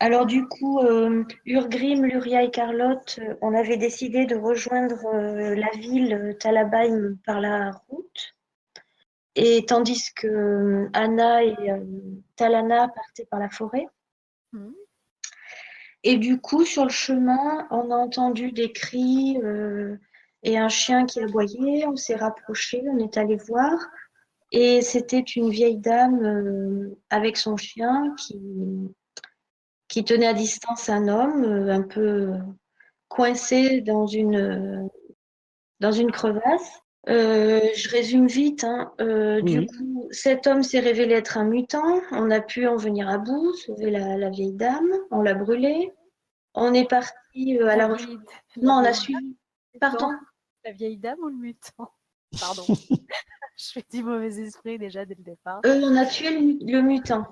Alors du coup, Urgrim, Luria et Carlotte, on avait décidé de rejoindre la ville Talabaim par la route, et tandis que Anna et Talana partaient par la forêt. Mhm. Et du coup, sur le chemin, on a entendu des cris et un chien qui aboyait. On s'est rapproché, on est allé voir. Et c'était une vieille dame avec son chien qui tenait à distance un homme un peu coincé dans une crevasse. Je résume vite, hein. Du Oui, coup, cet homme s'est révélé être un mutant. On a pu en venir à bout, sauver la vieille dame. On l'a brûlée. On est parti à la recherche. La Non, on a vieille suivi. mutant, Pardon. la vieille dame ou le mutant? Pardon, je fais du mauvais esprit déjà dès le départ. On a tué le mutant.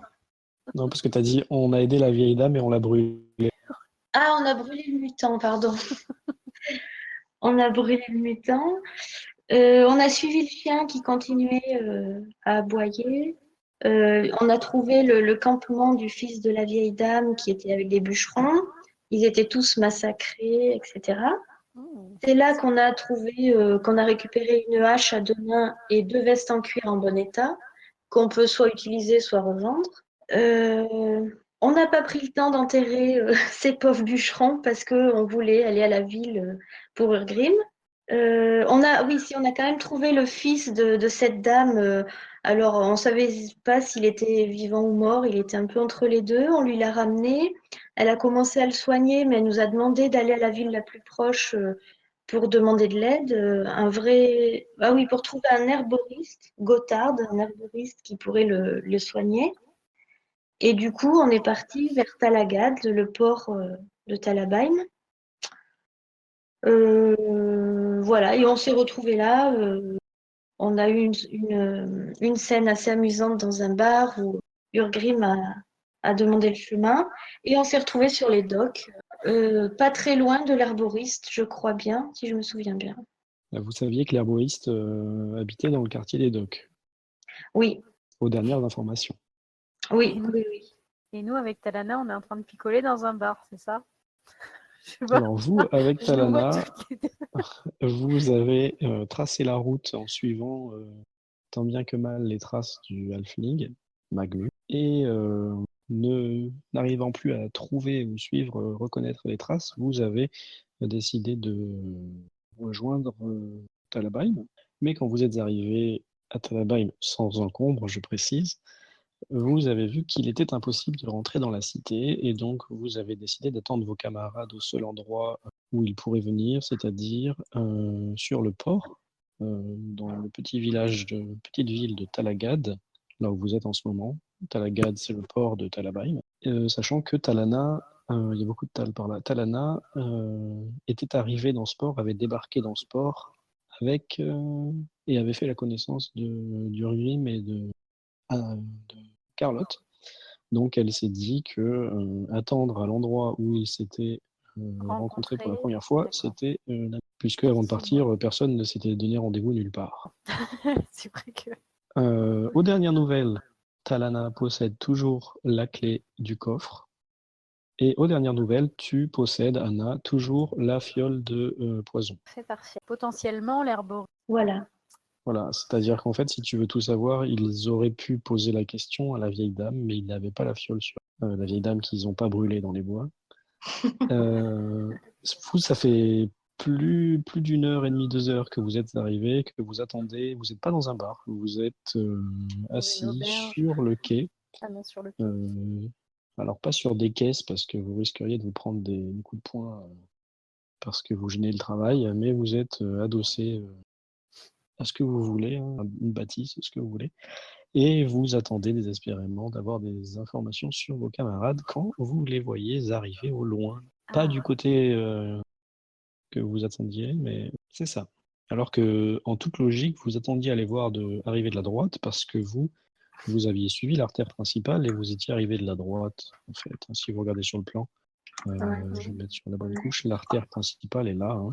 non, parce que tu as dit on a aidé la vieille dame et on l'a brûlée. Ah, on a brûlé le mutant, pardon. On a brûlé le mutant. On a suivi le chien qui continuait à aboyer. On a trouvé le campement du fils de la vieille dame qui était avec des bûcherons. Ils étaient tous massacrés, etc. Hmm. C'est là qu'on a récupéré une hache à deux mains et deux vestes en cuir en bon état, qu'on peut soit utiliser, soit revendre. Euh, on n'a pas pris le temps d'enterrer ces pauvres bûcherons parce qu'on voulait aller à la ville pour Urgrim. Oui, si, on a quand même trouvé le fils de cette dame. Alors, on ne savait pas s'il était vivant ou mort. Il était un peu entre les deux. On lui l'a ramené. Elle a commencé à le soigner, mais elle nous a demandé d'aller à la ville la plus proche pour demander de l'aide. Ah oui, pour trouver un herboriste, Gotthard, un herboriste qui pourrait le soigner. Et du coup, on est parti vers Talagad, le port de Talabaim. Voilà, et on s'est retrouvés là. On a eu une scène assez amusante dans un bar où Urgrim a demandé le chemin. Et on s'est retrouvés sur les docks, pas très loin de l'herboriste, je crois bien, si je me souviens bien. Vous saviez que l'herboriste habitait dans le quartier des docks, Oui, aux dernières informations. oui, Et nous, oui, oui. et nous, avec Talana, on est en train de picoler dans un bar, c'est ça? Je vois, Alors vous, avec je nous vois Talana, toutes les deux. vous avez tracé la route en suivant tant bien que mal les traces du halfling, Magmu, et n'arrivant plus à trouver ou suivre, reconnaître les traces, vous avez décidé de rejoindre Talabaim. Mais quand vous êtes arrivé à Talabaim sans encombre, je précise, vous avez vu qu'il était impossible de rentrer dans la cité et donc vous avez décidé d'attendre vos camarades au seul endroit où ils pourraient venir, c'est-à-dire sur le port, dans le petit village petite ville de Talagad, là où vous êtes en ce moment. Talagad, c'est le port de Talabaim. Sachant que Talana, il y a beaucoup de Tal par là, Talana était arrivé dans ce port, avait débarqué dans ce port avec, et avait fait la connaissance d'Urgrim et de Carlotte. Donc elle s'est dit que attendre à l'endroit où ils s'étaient rencontrés pour la Rencontrer, première fois, d'accord. c'était puisque avant de Effectivement. partir, personne ne s'était donné rendez-vous nulle part. C'est vrai que. Aux dernières nouvelles, Talana possède toujours la clé du coffre. Et aux dernières nouvelles, tu possèdes, Anna, toujours la fiole de poison. Très partiel. Potentiellement, l'herboriste. Voilà. Voilà, c'est-à-dire qu'en fait, si tu veux tout savoir, ils auraient pu poser la question à la vieille dame, mais ils n'avaient pas la fiole sur la vieille dame qu'ils n'ont pas brûlée dans les bois. Euh, Vous, ça fait plus d'une heure et demie, 2 heures que vous êtes arrivés, que vous attendez. Vous n'êtes pas dans un bar, vous êtes Dans une assis auberge. sur le quai. Ah non, sur le quai. Euh, alors, pas sur des caisses parce que vous risqueriez de vous prendre des coups de poing parce que vous gênez le travail, mais vous êtes adossé à ce que vous voulez, hein, une bâtisse, ce que vous voulez. Et vous attendez désespérément d'avoir des informations sur vos camarades quand vous les voyez arriver au loin. Pas Ah, du côté que vous attendiez, mais c'est ça. Alors que, en toute logique, vous attendiez à les voir arriver de la droite parce que vous aviez suivi l'artère principale et vous étiez arrivé de la droite, en fait. Si vous regardez sur le plan, Ouais. je vais mhm. mettre sur la bonne couche, l'artère principale est là, hein.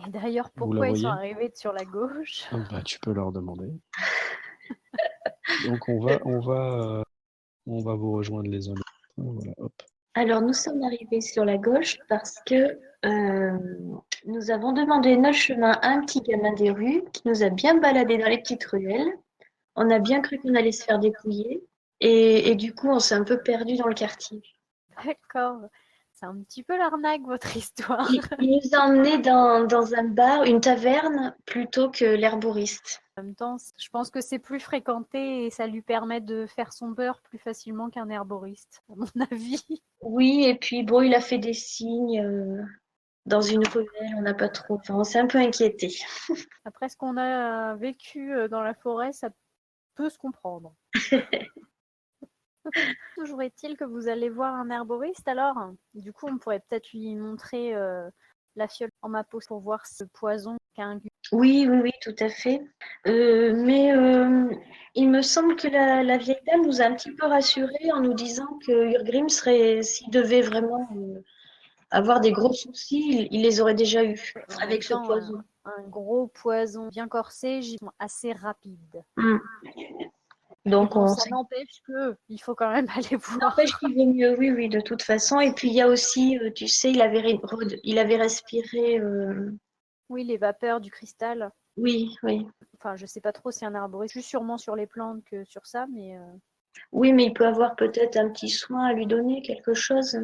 Et d'ailleurs, Vous la pourquoi ils sont voyez? arrivés sur la gauche? Bah, tu peux leur demander. Donc on va vous rejoindre les uns les autres. Voilà, hop. Alors, nous sommes arrivés sur la gauche parce que nous avons demandé notre chemin à un petit gamin des rues qui nous a bien baladé dans les petites ruelles. On a bien cru qu'on allait se faire dépouiller et du coup, on s'est un peu perdu dans le quartier. D'accord. C'est un petit peu l'arnaque, votre histoire. Il nous a emmenés dans un bar, une taverne, plutôt que l'herboriste. En même temps, je pense que c'est plus fréquenté et ça lui permet de faire son beurre plus facilement qu'un herboriste, à mon avis. Oui, et puis bon, il a fait des signes dans une ruelle, on n'a pas trop. Enfin, on s'est un peu inquiété. Après ce qu'on a vécu dans la forêt, ça peut se comprendre. Toujours est-il que vous allez voir un herboriste alors. Du coup, on pourrait peut-être lui montrer la fiole en ma peau pour voir ce poison qu'a un Oui, oui, oui, tout à fait. Mais il me semble que la vieille dame nous a un petit peu rassurés en nous disant que Urgrim serait, s'il devait vraiment avoir des gros soucis, il les aurait déjà eus En même avec ce temps, poison. un gros poison bien corsé, j'y sont assez rapide. Mm. Mais Donc, bon, on ça n'empêche que il faut quand même aller voir. n'empêche qu'il vaut mieux, oui, oui, de toute façon. Et puis, il y a aussi, tu sais, il avait respiré. Oui, les vapeurs du cristal. Oui, oui. Enfin, je sais pas trop si un arboriste, plus sûrement sur les plantes que sur ça, mais Oui, mais il peut avoir peut-être un petit soin à lui donner, quelque chose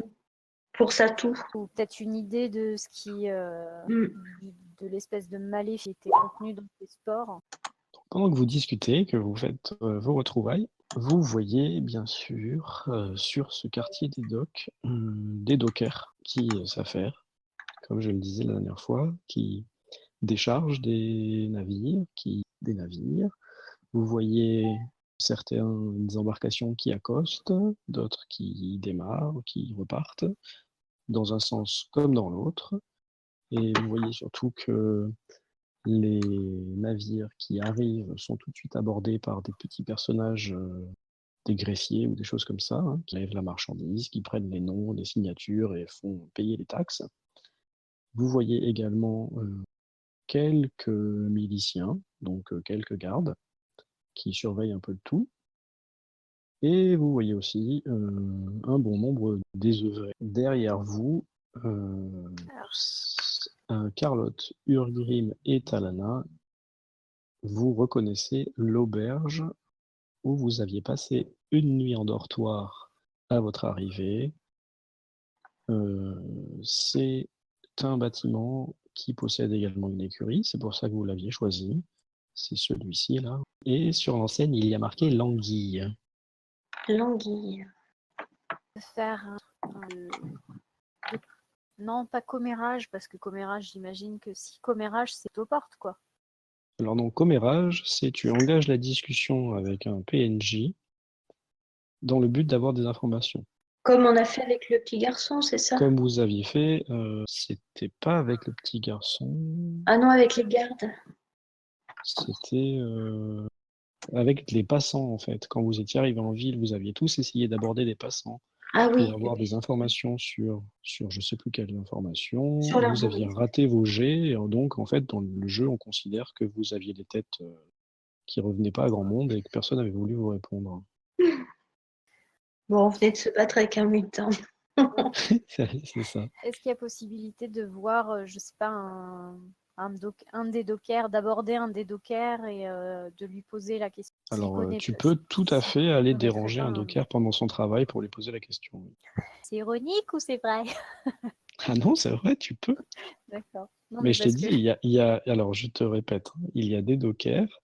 pour sa toux. ou peut-être une idée de ce qui, Mm. de l'espèce de maléfice qui était contenu dans ces spores. Pendant que vous discutez, que vous faites vos retrouvailles, vous voyez bien sûr sur ce quartier des docks des dockers qui s'affairent, comme je le disais la dernière fois, qui déchargent des navires. Vous voyez certaines embarcations qui accostent, d'autres qui démarrent, qui repartent, dans un sens comme dans l'autre. Et vous voyez surtout que les navires qui arrivent sont tout de suite abordés par des petits personnages, des greffiers ou des choses comme ça, hein, qui lèvent la marchandise, qui prennent les noms, les signatures et font payer les taxes. Vous voyez également quelques miliciens, donc quelques gardes, qui surveillent un peu le tout. Et vous voyez aussi un bon nombre désœuvrés. Derrière vous, Carlotte, Urgrim et Talana, vous reconnaissez l'auberge où vous aviez passé une nuit en dortoir à votre arrivée. C'est un bâtiment qui possède également une écurie, c'est pour ça que vous l'aviez choisi. C'est celui-ci là. Et sur l'enseigne, il y a marqué l'anguille. L'anguille. Faire non, pas commérage, parce que commérage, j'imagine que si commérage, c'est aux portes, quoi. Alors donc, commérage, c'est tu engages la discussion avec un PNJ dans le but d'avoir des informations. Comme on a fait avec le petit garçon, c'est ça? Comme vous aviez fait, c'était pas avec le petit garçon, Ah non, avec les gardes. c'était avec les passants en fait. Quand vous étiez arrivé en ville, vous aviez tous essayé d'aborder des passants Ah oui, pour avoir des informations sur je sais plus quelles informations. sur Vous aviez l'arboriste. raté vos jets, et donc en fait dans le jeu on considère que vous aviez des têtes qui revenaient pas à grand monde et que personne n'avait voulu vous répondre. Bon, on venait de se battre avec un mutant. C'est ça. Est-ce qu'il y a possibilité de voir, je sais pas, un des dockers, d'aborder un des dockers et de lui poser la question s'il Alors, connaît, tu peux tout à fait aller connaîtrait déranger pas un docker pendant son travail pour lui poser la question. Oui. C'est ironique ou c'est vrai? Ah non, c'est vrai, tu peux. D'accord. Non, Mais mais je t'ai parce dit, que alors je te répète, hein, il y a des dockers,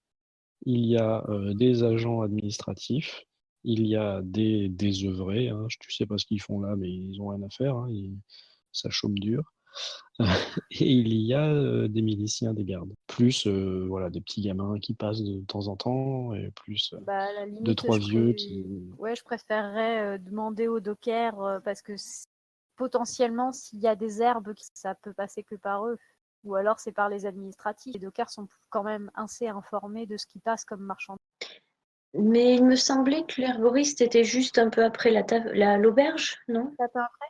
il y a des agents administratifs, il y a des œuvrés, hein, tu sais pas ce qu'ils font là, mais ils ont rien à faire, hein, ça chôme dur. Et il y a des miliciens, des gardes. Plus voilà, des petits gamins qui passent de temps en temps, et plus bah, à la deux, limite, trois vieux qui. ouais, je préférerais demander au docker parce que potentiellement, s'il y a des herbes, ça peut passer que par eux. Ou alors c'est par les administratifs. Les dockers sont quand même assez informés de ce qui passe comme marchandise. Mais il me semblait que l'herboriste était juste un peu après l'auberge, non? Ça peut après.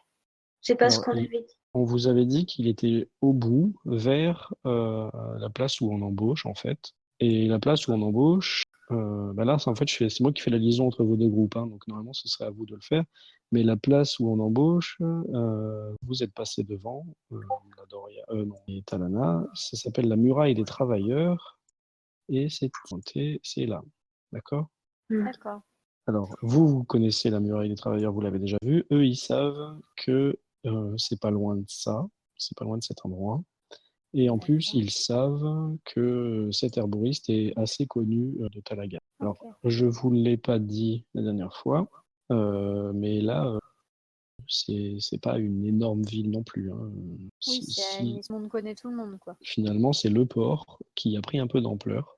C'est pas ce Alors, qu'on avait dit. on vous avait dit qu'il était au bout, vers la place où on embauche, en fait. Et la place où on embauche, bah là, c'est en fait, c'est moi qui fais la liaison entre vos deux groupes, hein, donc normalement, ce serait à vous de le faire. Mais la place où on embauche, vous êtes passé devant, non, et Talana, ça s'appelle la muraille des travailleurs, et c'est là. D'accord? D'accord. Alors, vous connaissez la muraille des travailleurs, vous l'avez déjà vue. Eux, ils savent que c'est pas loin de ça, c'est pas loin de cet endroit. Et en plus, D'accord. ils savent que cet herboriste est assez connu de Talaga. Alors, Ok. je vous l'ai pas dit la dernière fois, mais là, c'est pas une énorme ville non plus, hein. Oui, tout le monde connaît tout le monde, quoi. Finalement, c'est le port qui a pris un peu d'ampleur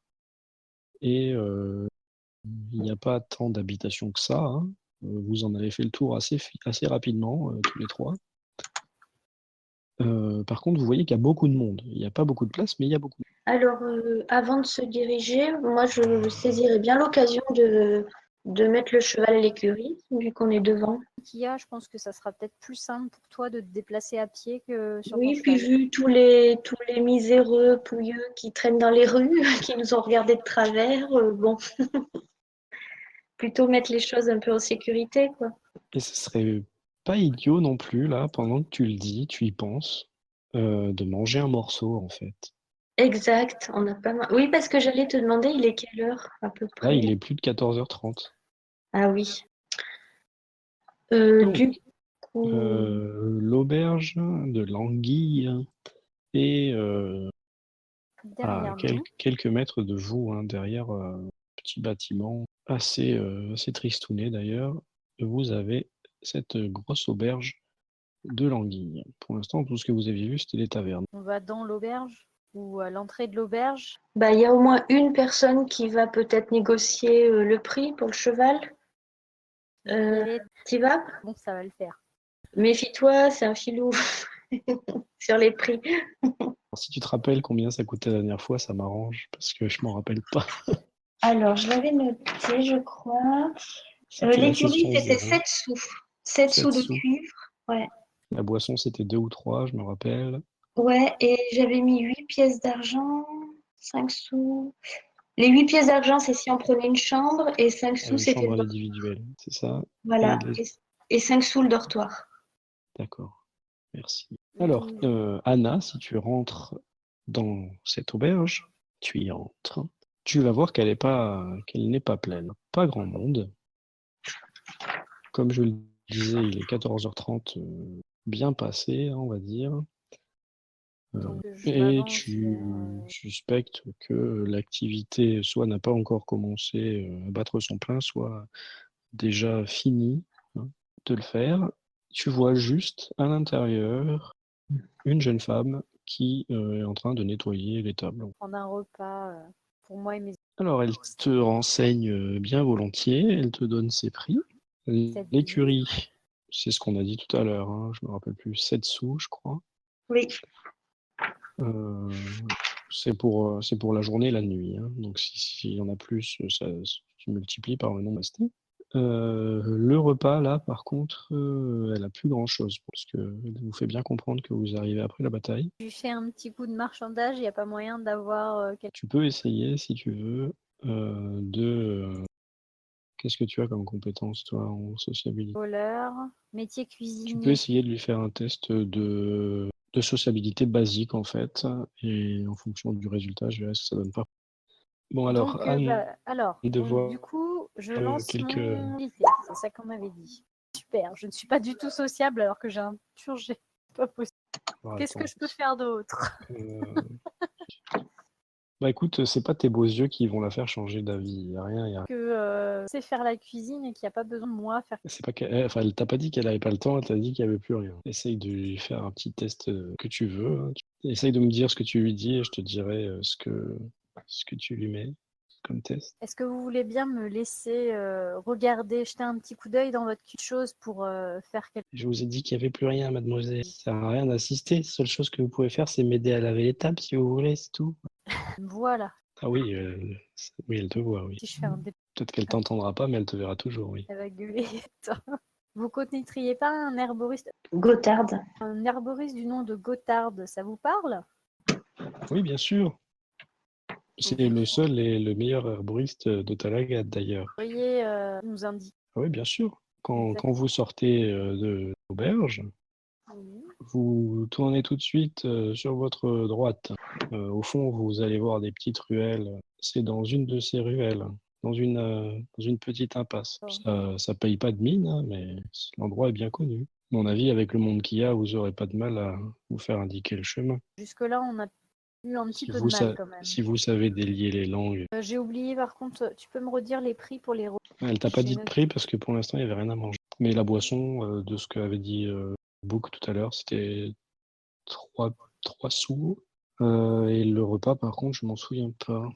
et il n'y a pas tant d'habitations que ça, hein. Vous en avez fait le tour assez rapidement, tous les trois. Par contre, vous voyez qu'il y a beaucoup de monde. Il n'y a pas beaucoup de place, mais il y a beaucoup de Alors, avant de se diriger, moi, je saisirais bien l'occasion de mettre le cheval à l'écurie, vu qu'on est devant. Kia, je pense que ça sera peut-être plus simple pour toi de te déplacer à pied que sur ton Oui, puis cheval. vu tous les miséreux pouilleux qui traînent dans les rues, qui nous ont regardés de travers, bon, plutôt mettre les choses un peu en sécurité, quoi. Et ce serait pas idiot non plus, là, pendant que tu le dis, tu y penses, de manger un morceau, en fait. Exact, on n'a pas mal. Oui, parce que j'allais te demander, il est quelle heure à peu Là, il près? est plus de 14h30. Ah oui. Donc, Du coup, l'auberge de l'Anguille est à Derrière nous. quelques mètres de vous, hein, derrière un petit bâtiment assez tristouné d'ailleurs. Vous avez cette grosse auberge de l'Anguille. Pour l'instant, tout ce que vous avez vu, c'était les tavernes. On va dans l'auberge ou à l'entrée de l'auberge. bah, il y a au moins une personne qui va peut-être négocier le prix pour le cheval. Je vais y aller. T'y vas? Bon, ça va le faire. Méfie-toi, c'est un filou sur les prix. Alors, si tu te rappelles combien ça coûtait la dernière fois, ça m'arrange parce que je m'en rappelle pas. Alors, je l'avais noté, je crois. C'était la L'écurie, session c'était 0, 7 sous. 7 sous 7 de sous. cuivre. Ouais. La boisson, c'était 2 ou 3, je me rappelle. Ouais, et j'avais mis 8 pièces d'argent, 5 sous. Les 8 pièces d'argent, c'est si on prenait une chambre, et 5 sous, Une c'était chambre le à dortoir. l'individuel, c'est ça? Et Voilà. Et 5 sous le dortoir. D'accord, merci. Alors, Anna, si tu rentres dans cette auberge, tu y entres, tu vas voir qu'elle n'est pas pleine. Pas grand monde. Comme je le disais, il est 14h30, bien passé, hein, on va dire. Donc je Et m'avance tu suspectes que l'activité soit n'a pas encore commencé à battre son plein, soit déjà fini, hein, de le faire. Tu vois juste à l'intérieur une jeune femme qui est en train de nettoyer les tables. prendre un repas pour moi et mes Alors, elle te renseigne bien volontiers, elle te donne ses prix. c'est-à-dire. L'écurie, c'est ce qu'on a dit tout à l'heure, hein, je me rappelle plus, 7 sous, je crois. Oui. Euh, c'est pour la journée et la nuit, hein. Donc, s'il y en a plus, tu multiplies par le nombre resté. Le repas, là, par contre, elle a plus grand-chose, parce qu'elle vous fait bien comprendre que vous arrivez après la bataille. Tu fais un petit coup de marchandage, il n'y a pas moyen d'avoir quelque Tu peux essayer, si tu veux, qu'est-ce que tu as comme compétence, toi, en sociabilité? voleur, métier Tu peux cuisinier. essayer de lui faire un test de sociabilité basique, en fait, et en fonction du résultat, je verrai ce que ça donne pas. Bon, alors, Donc, Anne, de donc voir du coup, je lance quelques... mon abilité. C'est ça qu'on m'avait dit. Super, je ne suis pas du tout sociable alors que j'ai un purgé. Pas possible. Alors, Qu'est-ce que attends. je peux faire d'autre? Euh, Bah écoute, c'est pas tes beaux yeux qui vont la faire changer d'avis. Il y a rien, il y a... Que c'est faire la cuisine et qu'il n'y a pas besoin de moi faire. C'est pas enfin, elle t'a pas dit qu'elle avait pas le temps, elle t'a dit qu'il y avait plus rien. Essaye de lui faire un petit test que tu veux, hein. Essaye de me dire ce que tu lui dis et je te dirai ce que tu lui mets comme test. Est-ce que vous voulez bien me laisser regarder, jeter un petit coup d'œil dans votre chose pour faire quelque Je vous ai dit qu'il y avait plus rien, mademoiselle. Ça sert à rien d'assister. La seule chose que vous pouvez faire, c'est m'aider à laver les tables si vous voulez, c'est tout. chose? Voilà. Ah oui, oui, elle te voit, oui. Si je fais un dé... Peut-être qu'elle t'entendra pas, mais elle te verra toujours, oui. Elle va gueuler. Vous connaîtriez pas Gothard. un herboriste du nom de Gothard, ça vous parle? Oui, bien sûr. C'est Vous le seul et le meilleur herboriste de Talaga, d'ailleurs. pourriez nous indiquer. Ah oui, bien sûr. Quand vous sortez de l'auberge, Oui. vous tournez tout de suite sur votre droite. Au fond, vous allez voir des petites ruelles. C'est dans une de ces ruelles, dans une petite impasse. Ça paye pas de mine, hein, mais l'endroit est bien connu. À mon avis, avec le monde qu'il y a, vous n'aurez pas de mal à vous faire indiquer le chemin. Jusque-là, on a eu un petit Si peu vous, de mal quand même. si vous savez délier les langues. J'ai oublié, par contre, tu peux me redire les prix pour les repas? Elle t'a pas J'ai dit de noté. prix parce que pour l'instant, il n'y avait rien à manger. Mais la boisson, de ce qu'avait dit Book tout à l'heure, c'était 3 sous. Et le repas, par contre, je m'en souviens pas.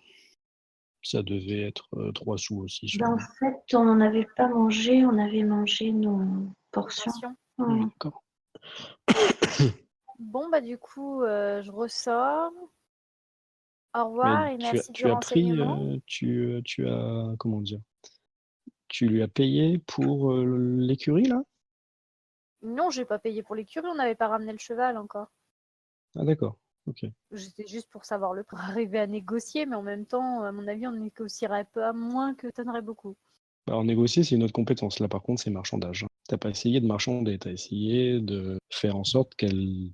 Ça devait être 3 sous aussi, Ben, en sûrement. fait, on n'en avait pas mangé, on avait mangé nos portions. Portion. Oui, d'accord. Bon, bah du coup, je ressors. Au Mais revoir et merci du tu as pris, renseignement. tu as, comment dire, tu lui as payé pour l'écurie, là? Non, j'ai pas payé pour l'écurie, on n'avait pas ramené le cheval encore. Ah, d'accord. Ok. J'étais juste pour savoir le prix, arriver à négocier, mais en même temps, à mon avis, on négocierait pas moins que t'aimerais beaucoup. Alors, négocier, c'est une autre compétence. Là, par contre, c'est marchandage, hein. T'as pas essayé de marchander, t'as essayé de faire en sorte qu'elle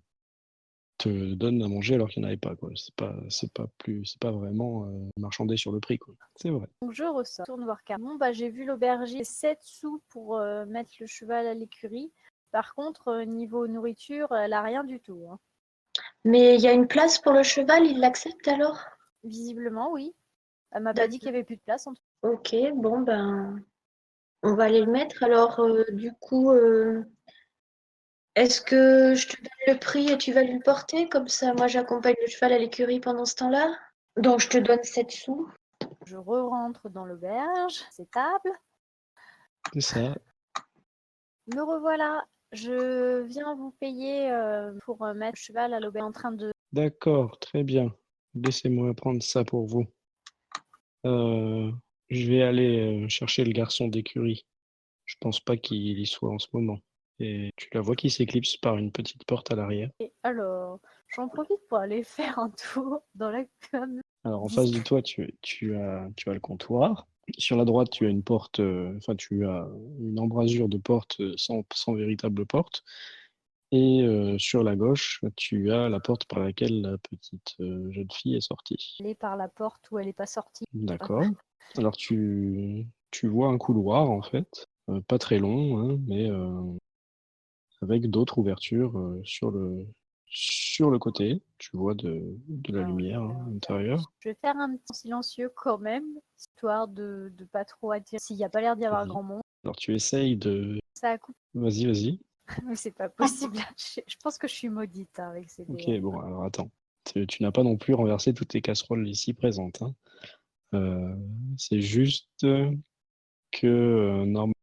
te donne à manger alors qu'il n'y en avait pas, quoi. C'est pas vraiment marchander sur le prix, quoi. C'est vrai. Donc je ressors, tourne voir car. Bon, bah j'ai vu l'auberger, 7 sous pour mettre le cheval à l'écurie. Par contre, niveau nourriture, elle a rien du tout, hein. Mais il y a une place pour le cheval, il l'accepte alors? Visiblement, oui. Elle m'a pas dit qu'il D'accord. y avait plus de place en tout. Ok, bon ben, on va aller le mettre. Alors, du coup, est-ce que je te donne le prix et tu vas lui le porter? Comme ça, moi, j'accompagne le cheval à l'écurie pendant ce temps-là. Donc, je te donne 7 sous. Je re-rentre dans l'auberge, c'est table. C'est ça. Me revoilà. Je viens vous payer pour mettre le cheval à l'auberge en train de. D'accord, très bien. Laissez-moi prendre ça pour vous. Euh, je vais aller chercher le garçon d'écurie. Je pense pas qu'il y soit en ce moment. Et tu la vois qui s'éclipse par une petite porte à l'arrière. Et alors, j'en profite pour aller faire un tour dans la com. Alors en face de toi, tu as le comptoir. Sur la droite, tu as une porte, enfin tu as une embrasure de porte sans véritable porte. Et sur la gauche, tu as la porte par laquelle la petite jeune fille est sortie. Aller par la porte où elle n'est pas sortie. D'accord. Alors tu vois un couloir en fait, pas très long, hein, mais avec d'autres ouvertures sur le côté. Tu vois de la Alors, lumière hein, à l'intérieur. je vais faire un petit silencieux quand même, histoire de pas trop attirer. S'il n'y a pas l'air d'y avoir Vas-y. grand monde, Alors tu essayes de... ça coupe. Vas-y, vas-y. Mais c'est pas possible. Je pense que je suis maudite hein, avec ces Ok, DM. bon, alors attends. Tu n'as pas non plus renversé toutes tes casseroles ici présentes, hein. C'est juste que normalement,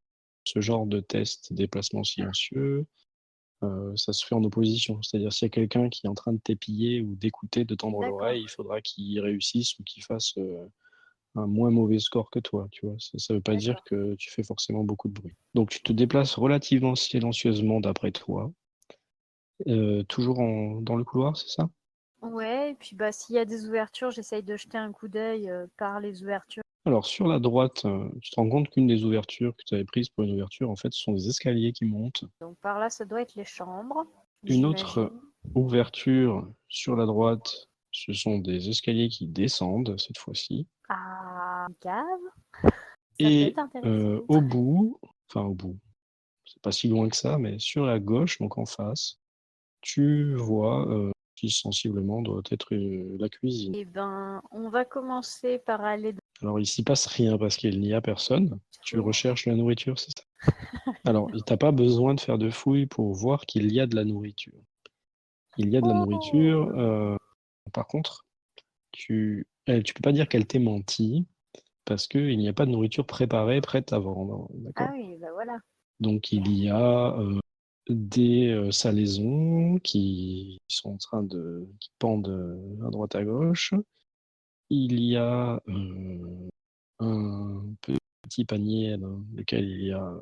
ce genre de test déplacement silencieux, ça se fait en opposition. C'est-à-dire s'il y a quelqu'un qui est en train de t'épiller ou d'écouter, de tendre D'accord. l'oreille, il faudra qu'il réussisse ou qu'il fasse un moins mauvais score que toi, tu vois. Ça veut pas dire D'accord. que tu fais forcément beaucoup de bruit. Donc tu te déplaces relativement silencieusement d'après toi, toujours dans le couloir, c'est ça? Ouais, et puis bah s'il y a des ouvertures, j'essaye de jeter un coup d'œil par les ouvertures. Alors sur la droite, tu te rends compte qu'une des ouvertures que tu avais prises pour une ouverture, en fait, ce sont des escaliers qui montent. Donc par là, ça doit être les chambres, Une autre j'imagine. ouverture sur la droite, ce sont des escaliers qui descendent cette fois-ci. Ah, une cave. Ça peut être Et intéressant. au bout, c'est pas si loin que ça, mais sur la gauche, donc en face, tu vois qui sensiblement doit être la cuisine. Eh ben, on va commencer par aller dans Alors, il s'y passe rien parce qu'il n'y a personne. Tu le recherches la nourriture, c'est ça? Alors, il t'a pas besoin de faire de fouilles pour voir qu'il y a de la nourriture. Il y a de la nourriture. Oh! Par contre, tu peux pas dire qu'elle t'ait menti parce qu'il n'y a pas de nourriture préparée, prête à vendre. Ah D'accord? oui, bah voilà. Donc, il y a des salaisons qui pendent à droite à gauche. Il y a un petit panier dans lequel il y a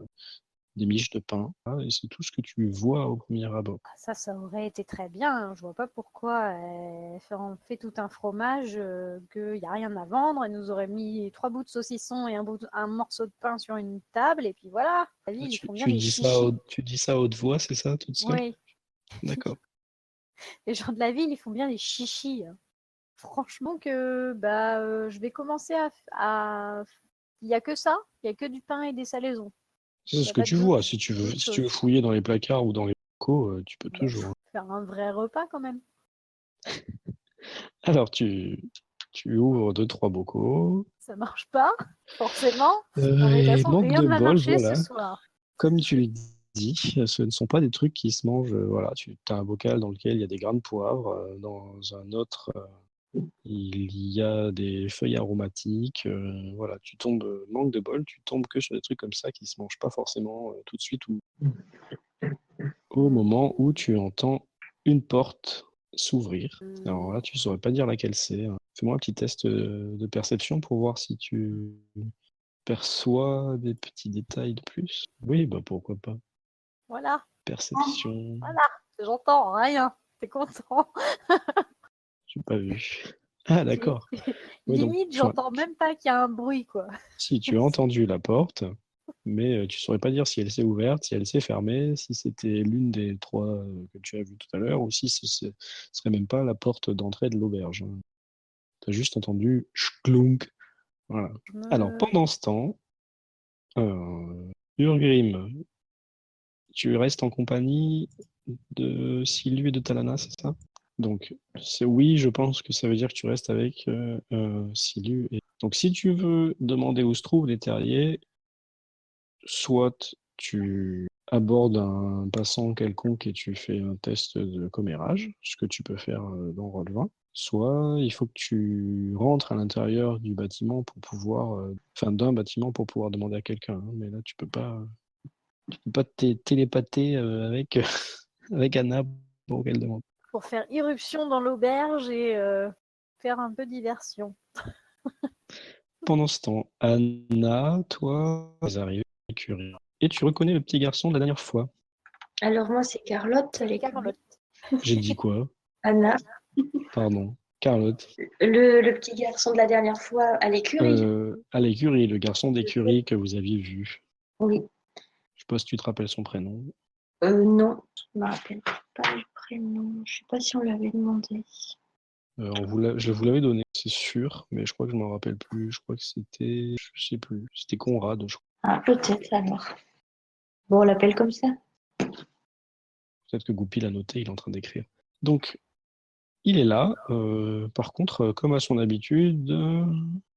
des miches de pain, et c'est tout ce que tu vois au premier abord. Ça aurait été très bien. Hein. Je vois pas pourquoi on fait tout un fromage, qu'il n'y a rien à vendre. Elle nous aurait mis 3 bouts de saucisson et un morceau de pain sur une table, et puis voilà. La ville, ils font bien des chichis. Tu dis ça à haute voix, c'est ça, toute seule? Oui, D'accord. les gens de la ville, ils font bien des chichis. Hein. Franchement que je vais commencer à... Il n'y a que ça, il n'y a que du pain et des salaisons. C'est Il n'y ce a que pas tu vois. d'autre Si tu veux, si tu veux chose. fouiller dans les placards ou dans les bocaux, tu peux toujours. Faire un vrai repas quand même. Alors, tu ouvres 2, 3 bocaux. Ça marche pas, forcément. Non mais de toute Et façon, manque rien de ne va bol, marcher ce voilà. soir. Comme tu le dis, ce ne sont pas des trucs qui se mangent. Voilà, tu as un bocal dans lequel il y a des grains de poivre. Dans un autre, il y a des feuilles aromatiques. Voilà, tu tombes, manque de bol, tu tombes que sur des trucs comme ça qui se mangent pas forcément tout de suite ou au moment où tu entends une porte s'ouvrir. Alors là, tu saurais pas dire laquelle c'est. Hein. Fais-moi un petit test de perception pour voir si tu perçois des petits détails de plus. Oui, bah pourquoi pas. Voilà, Perception, voilà. J'entends rien. T'es content. j'ai pas vu. Ah d'accord. Oui, donc, Limite, enfin, j'entends même pas qu'il y a un bruit, quoi. si tu as entendu la porte, mais tu saurais pas dire si elle s'est ouverte, si elle s'est fermée, si c'était l'une des 3 que tu as vues tout à l'heure, ou si ce serait même pas la porte d'entrée de l'auberge. Tu as juste entendu schklunk. Voilà. Alors, pendant ce temps, Urgrim, tu restes en compagnie de Silu et de Talana, c'est ça? Donc, c'est oui, je pense que ça veut dire que tu restes avec Silu. Donc, si tu veux demander où se trouvent les terriers, soit tu abordes un passant quelconque et tu fais un test de commérage, ce que tu peux faire dans Roll20, soit il faut que tu rentres à l'intérieur du bâtiment pour pouvoir, enfin d'un bâtiment pour pouvoir demander à quelqu'un. Hein. Mais là, tu peux pas te télépather avec, avec Anna pour qu'elle demande. Pour faire irruption dans l'auberge et faire un peu diversion. Pendant ce temps, Anna, toi, vous arrivez à l'écurie. Et tu reconnais le petit garçon de la dernière fois. Alors moi, c'est Carlotte à l'écurie. Carlotte. J'ai dit quoi? Anna, Pardon. Carlotte. le petit garçon de la dernière fois à l'écurie. À l'écurie, le garçon d'écurie que vous aviez vu. Oui. Je sais pas si tu te rappelles son prénom. Non, je me rappelle pas le prénom. Je sais pas si on l'avait demandé. Je vous l'avais donné, c'est sûr, mais je crois que je m'en rappelle plus. Je crois que c'était, je sais plus, c'était Conrad, je crois. Ah, peut-être alors. Bon, on l'appelle comme ça. Peut-être que Goupil l'a noté, il est en train d'écrire. Donc, il est là. Par contre, comme à son habitude,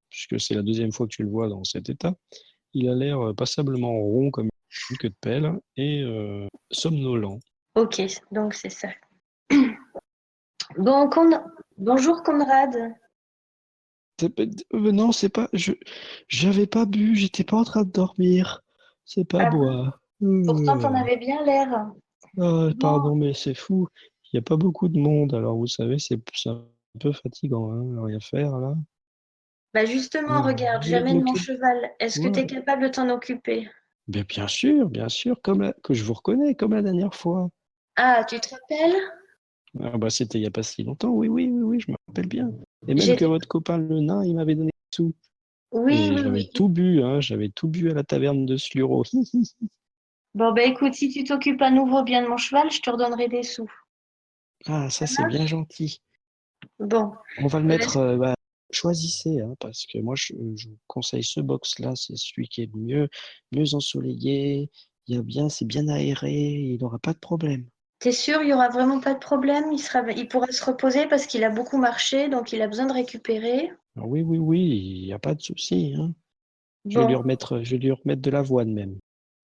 puisque c'est la deuxième fois que tu le vois dans cet état, il a l'air passablement rond comme une queue de pelle et somnolent. Ok, donc c'est ça. Bon, bonjour Conrad. Non, c'est pas. J'avais pas bu, j'étais pas en train de dormir. C'est pas Ah bon, moi. pourtant t'en avais bien l'air. Ah, Bon, pardon, mais c'est fou. Il n'y a pas beaucoup de monde, alors vous savez, c'est un peu fatigant, hein, rien faire là. bah justement, Vous regarde, voulez j'amène mon bloquer? cheval. Est-ce que tu Ouais. es capable de t'en occuper? Mais bien sûr, que je vous reconnais, comme la dernière fois. Ah, tu te rappelles? Ah bah c'était il n'y a pas si longtemps, oui, je me rappelle bien. Et même que J'étais. votre copain le nain, il m'avait donné des sous. Oui, Et oui, j'avais oui. tout bu, hein, j'avais tout bu à la taverne de Sluro. Bon, bah écoute, si tu t'occupes à nouveau bien de mon cheval, je te redonnerai des sous. Ah, ça Ça c'est bien marche? gentil. Bon, On va le mettre, laisse- choisissez, hein, parce que moi je vous conseille ce box-là, c'est celui qui est mieux ensoleillé, c'est bien aéré, il n'aura pas de problème. T'es sûr, il n'y aura vraiment pas de problème? Il pourra se reposer parce qu'il a beaucoup marché, donc il a besoin de récupérer. Ah oui, il n'y a pas de souci, hein. Bon, Je vais lui remettre de l'avoine même.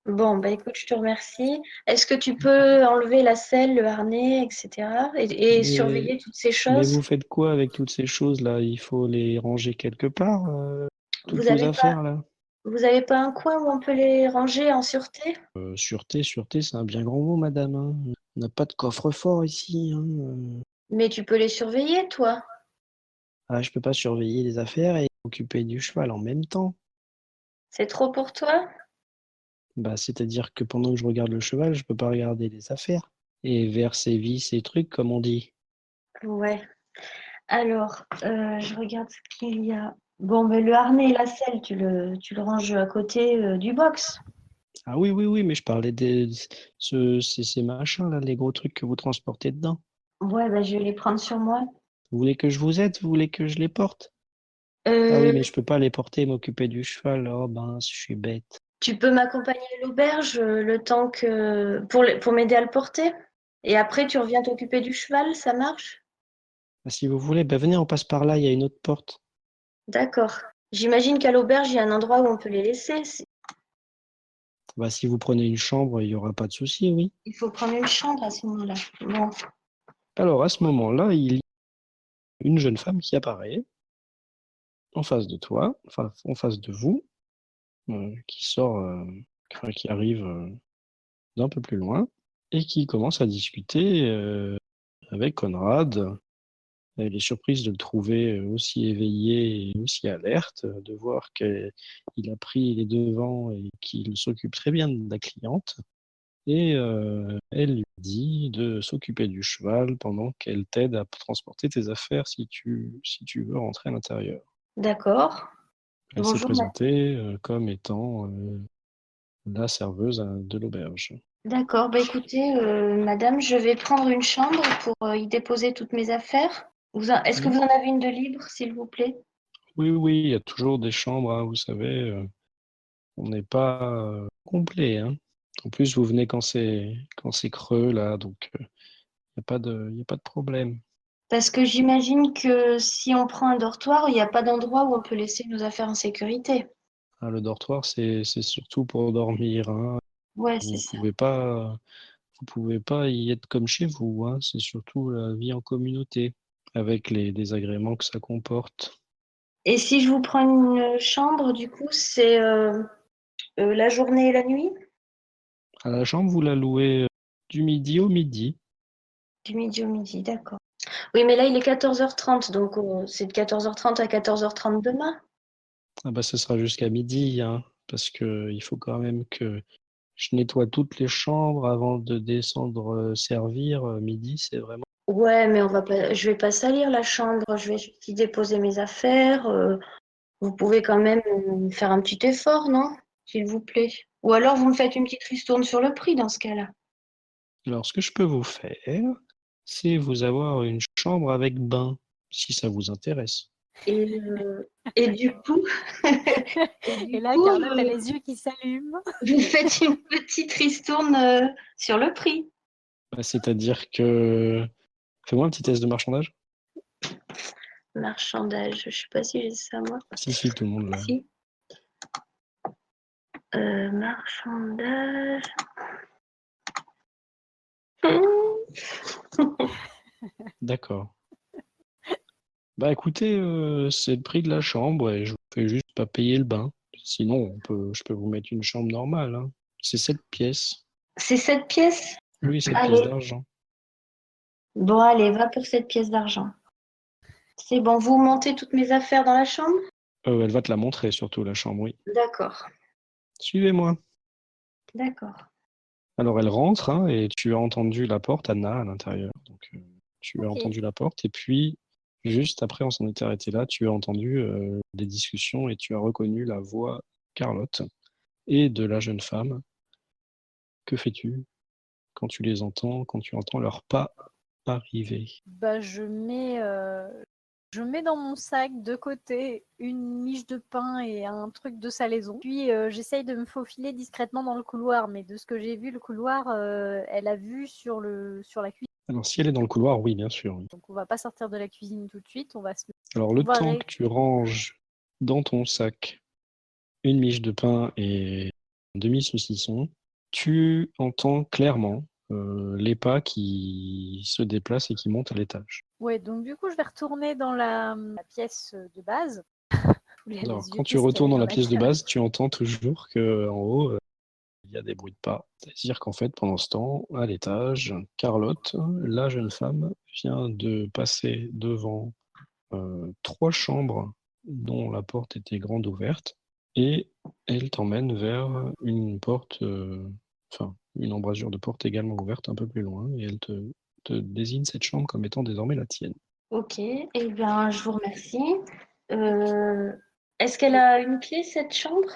bon, bah écoute, je te remercie. Est-ce que tu peux enlever la selle, le harnais, etc. et Mais, surveiller toutes ces mais choses? vous faites quoi avec toutes ces choses-là? Il faut les ranger quelque part, toutes Vous vos avez pas, affaires là? vous avez pas un coin où on peut les ranger en sûreté? Sûreté, c'est un bien grand mot, madame, hein. On n'a pas de coffre-fort ici, hein. Mais tu peux les surveiller, toi. Ah, je peux pas surveiller les affaires et m'occuper du cheval en même temps. C'est trop pour toi? Bah, c'est-à-dire que pendant que je regarde le cheval, je peux pas regarder les affaires. Et verser vis et trucs, comme on dit. Ouais. Alors, je regarde ce qu'il y a. Bon, mais le harnais et la selle, tu le ranges à côté du box. Ah oui, oui, oui, mais je parlais ces machins-là, les gros trucs que vous transportez dedans. Ouais, bah, je vais les prendre sur moi. Vous voulez que je vous aide? Vous voulez que je les porte? Ah oui, Euh, mais je peux pas les porter et m'occuper du cheval. Oh ben, je suis bête. Tu peux m'accompagner à l'auberge le temps que pour m'aider à le porter. Et après, tu reviens t'occuper du cheval, ça marche? Ah, si vous voulez, ben venez, on passe par là, il y a une autre porte. D'accord. J'imagine qu'à l'auberge, il y a un endroit où on peut les laisser. Bah, si vous prenez une chambre, il y aura pas de souci, oui. Il faut prendre une chambre à ce moment-là. Bon, Alors, à ce moment-là, il y a une jeune femme qui apparaît en face de toi, enfin, en face de vous, qui sort, enfin, qui arrive d'un peu plus loin et qui commence à discuter avec Conrad. Elle est surprise de le trouver aussi éveillé et aussi alerte, de voir qu'il a pris les devants et qu'il s'occupe très bien de la cliente. Et elle lui dit de s'occuper du cheval pendant qu'elle t'aide à transporter tes affaires si tu veux rentrer à l'intérieur. d'accord. Elle s'est Bonjour, présentée comme étant la serveuse de l'auberge. d'accord. Bah écoutez, madame, je vais prendre une chambre pour y déposer toutes mes affaires. Est-ce que Oui, vous en avez une de libre, s'il vous plaît? oui, oui, il y a toujours des chambres, hein, vous savez, on n'est pas complet, hein. En plus, vous venez quand c'est creux, là, donc il y a pas de problème. Parce que j'imagine que si on prend un dortoir, il n'y a pas d'endroit où on peut laisser nos affaires en sécurité. Ah, le dortoir, c'est surtout pour dormir, hein. Ouais, c'est Vous ça. pouvez pas, vous pouvez pas y être comme chez vous, hein. C'est surtout la vie en communauté, avec les désagréments que ça comporte. Et si je vous prends une chambre, du coup, c'est la journée et la nuit? À la chambre, vous la louez du midi au midi. Du midi au midi, d'accord. Oui, mais là, il est 14h30, donc c'est de 14h30 à 14h30 demain. Ah bah, ce sera jusqu'à midi, hein, parce que il faut quand même que je nettoie toutes les chambres avant de descendre servir. Midi, c'est vraiment. Ouais, mais je vais pas salir la chambre, je vais juste y déposer mes affaires. Vous pouvez quand même faire un petit effort, non? S'il vous plaît. Ou alors vous me faites une petite ristourne sur le prix dans ce cas-là. Alors, ce que je peux vous faire, c'est vous avoir une chambre avec bain, si ça vous intéresse. Et, et du coup, et Et du là, coup, Carlotte a les yeux qui s'allument. vous faites une petite ristourne sur le prix. Bah, c'est-à-dire que. Fais-moi un petit test de marchandage. Marchandage, je sais pas si j'ai ça moi. Si, si, tout le monde l'a. Si. Marchandage. D'accord. Bah écoutez, c'est le prix de la chambre et je vous fais juste pas payer le bain. Sinon, je peux vous mettre une chambre normale, hein. C'est 7 pièces. C'est 7 pièces? Oui, 7 pièces Allez. d'argent. Bon, allez, va pour 7 pièces d'argent. C'est bon, vous montez toutes mes affaires dans la chambre? Elle va te la montrer, surtout, la chambre, oui. D'accord, Suivez-moi. d'accord. Alors elle rentre, hein, et tu as entendu la porte, Anna, à l'intérieur. Donc tu as Ok. entendu la porte et puis juste après, on s'en était arrêté là, tu as entendu des discussions et tu as reconnu la voix Carlotte et de la jeune femme. Que fais-tu quand tu les entends, quand tu entends leurs pas arriver? Bah, je mets dans mon sac de côté une miche de pain et un truc de salaison. Puis j'essaye de me faufiler discrètement dans le couloir, mais de ce que j'ai vu, le couloir, elle a vu sur la cuisine. Alors si elle est dans le couloir, oui, bien sûr, oui. Donc on va pas sortir de la cuisine tout de suite, Alors on le va temps que tu ranges dans ton sac une miche de pain et un demi-saucisson, tu entends clairement les pas qui se déplacent et qui montent à l'étage. Ouais, donc du coup je vais retourner dans la pièce de base. Les Alors, yeux quand tu qui se retournes dans caillent la dans la pièce de gueule. base, tu entends toujours que en haut, il y a des bruits de pas. C'est-à-dire qu'en fait, pendant ce temps, à l'étage, Carlotte, la jeune femme, vient de passer devant 3 chambres dont la porte était grande ouverte. et elle t'emmène vers une porte, une embrasure de porte également ouverte un peu plus loin, et elle te désigne cette chambre comme étant désormais la tienne. Ok, eh bien, je vous remercie. Euh, Est-ce qu'elle a une clé, cette chambre?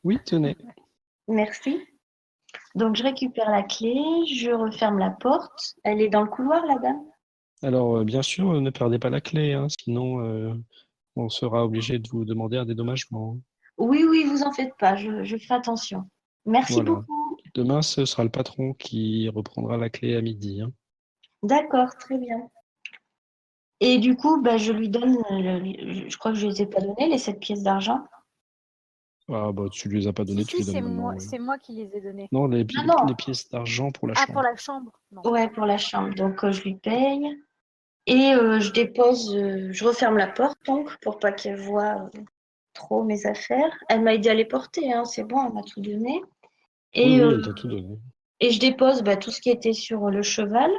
Oui, tenez. Merci. Donc, je récupère la clé, je referme la porte. Elle est dans le couloir, la dame? Alors, bien sûr, ne perdez pas la clé, hein, sinon on sera obligé de vous demander un dédommagement. Oui, oui, vous en faites pas, je ferai attention. Merci Voilà. beaucoup. Demain, ce sera le patron qui reprendra la clé à midi, hein. D'accord, très bien. Et du coup, bah, je lui donne, je crois que je ne les ai pas donné, les 7 pièces d'argent. Ah bah tu lui les as pas donné, tu Si, les donnes maintenant, oui. c'est moi qui les ai donnés. Non, Non, non, les pièces d'argent pour la Ah, pour chambre. la chambre? Non. ouais, pour la chambre. Donc, je lui paye. Et je dépose, je referme la porte, donc, pour pas qu'elle voie trop mes affaires. Elle m'a aidé à les porter, hein, c'est bon, elle m'a tout donné. Oui, Et, oui, euh, elle t'a tout donné. et je dépose bah, tout ce qui était sur le cheval.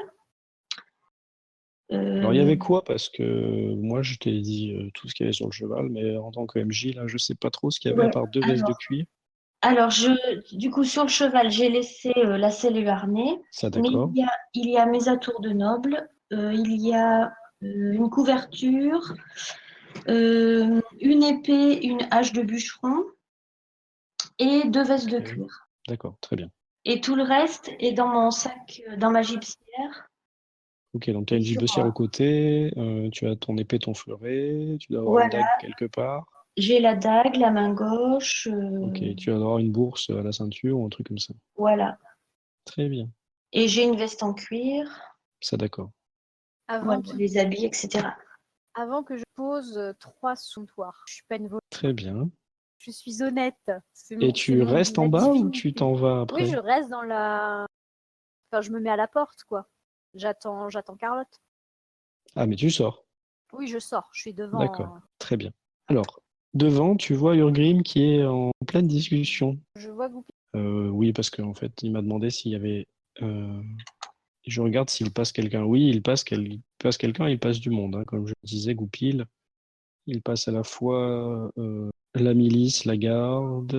Alors, il y Euh, avait quoi? Parce que moi, je t'ai dit tout ce qu'il y avait sur le cheval, mais en tant que MJ, là, je sais pas trop ce qu'il y avait à ouais, part deux vestes de alors, cuir. alors du coup, sur le cheval, j'ai laissé la selle et le harnais, Ça, mais d'accord. il y a mes atours de noble, il y a une couverture, une épée, une hache de bûcheron et 2 vestes de Ok. cuir. D'accord, très bien. Et tout le reste est dans mon sac, dans ma gibecière Ok, donc tu as et une sur gibecière au moi. côté, tu as ton épée, ton fleuret, tu dois avoir une Voilà, dague quelque part. j'ai la dague, la main gauche, Ok, tu vas avoir une bourse à la ceinture ou un truc comme ça. voilà. Très bien. Et j'ai une veste en cuir, Ça, d'accord. voilà, Avant, qu'il- les habits, etc. Avant que je pose 3 comptoirs. Je suis pas une Très bien. Je suis honnête. Et C'est tu mon restes en ma bas ou tu divinité. t'en vas Oui, je après? reste dans la. Enfin, je me mets à la porte, quoi. J'attends Carlotte. Ah, mais tu sors. Oui, je sors. Je suis D'accord, devant. très bien. Alors, devant, tu vois Urgrim qui est en pleine discussion. Je vois Goupil. Oui, parce qu'en fait, il m'a demandé s'il y avait. Je regarde s'il passe quelqu'un. Oui, il passe quelqu'un, il passe du monde, hein. Comme je disais, Goupil, il passe à la fois la milice, la garde,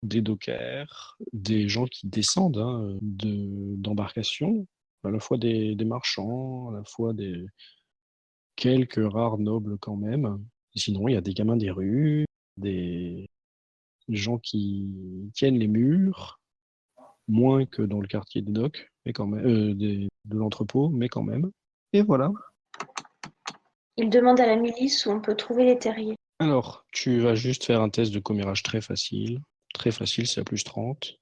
des dockers, des gens qui descendent hein, d'embarcations, à la fois des marchands, à la fois des quelques rares nobles quand même. Sinon, il y a des gamins des rues, des gens qui tiennent les murs, moins que dans le quartier des docks, mais quand même, de l'entrepôt, mais quand même. Et voilà. Il demande à la milice où on peut trouver les terriers. Alors, tu vas juste faire un test de commérage très facile. Très facile, c'est à +30,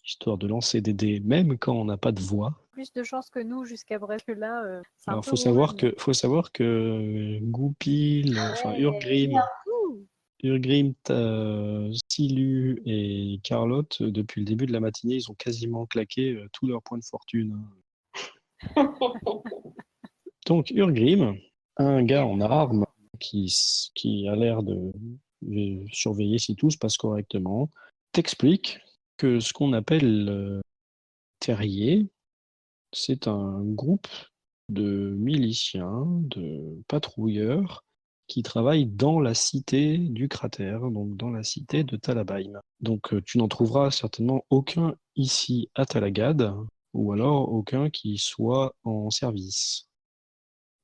histoire de lancer des dés, même quand on n'a pas de voix. Plus de chance que nous jusqu'à presque là. C'est un Alors, peu mauvais. Mais... faut savoir que Goupil, enfin Ouais, bien. Urgrim, Ouh. Silu et Carlotte, depuis le début de la matinée, ils ont quasiment claqué tous leurs points de fortune, hein. Donc, Urgrim, un gars en armes qui a l'air de surveiller si tout se passe correctement, t'explique que ce qu'on appelle terrier, c'est un groupe de miliciens, de patrouilleurs qui travaillent dans la cité du cratère, donc dans la cité de Talabaim. Donc tu n'en trouveras certainement aucun ici à Talagad, ou alors aucun qui soit en service.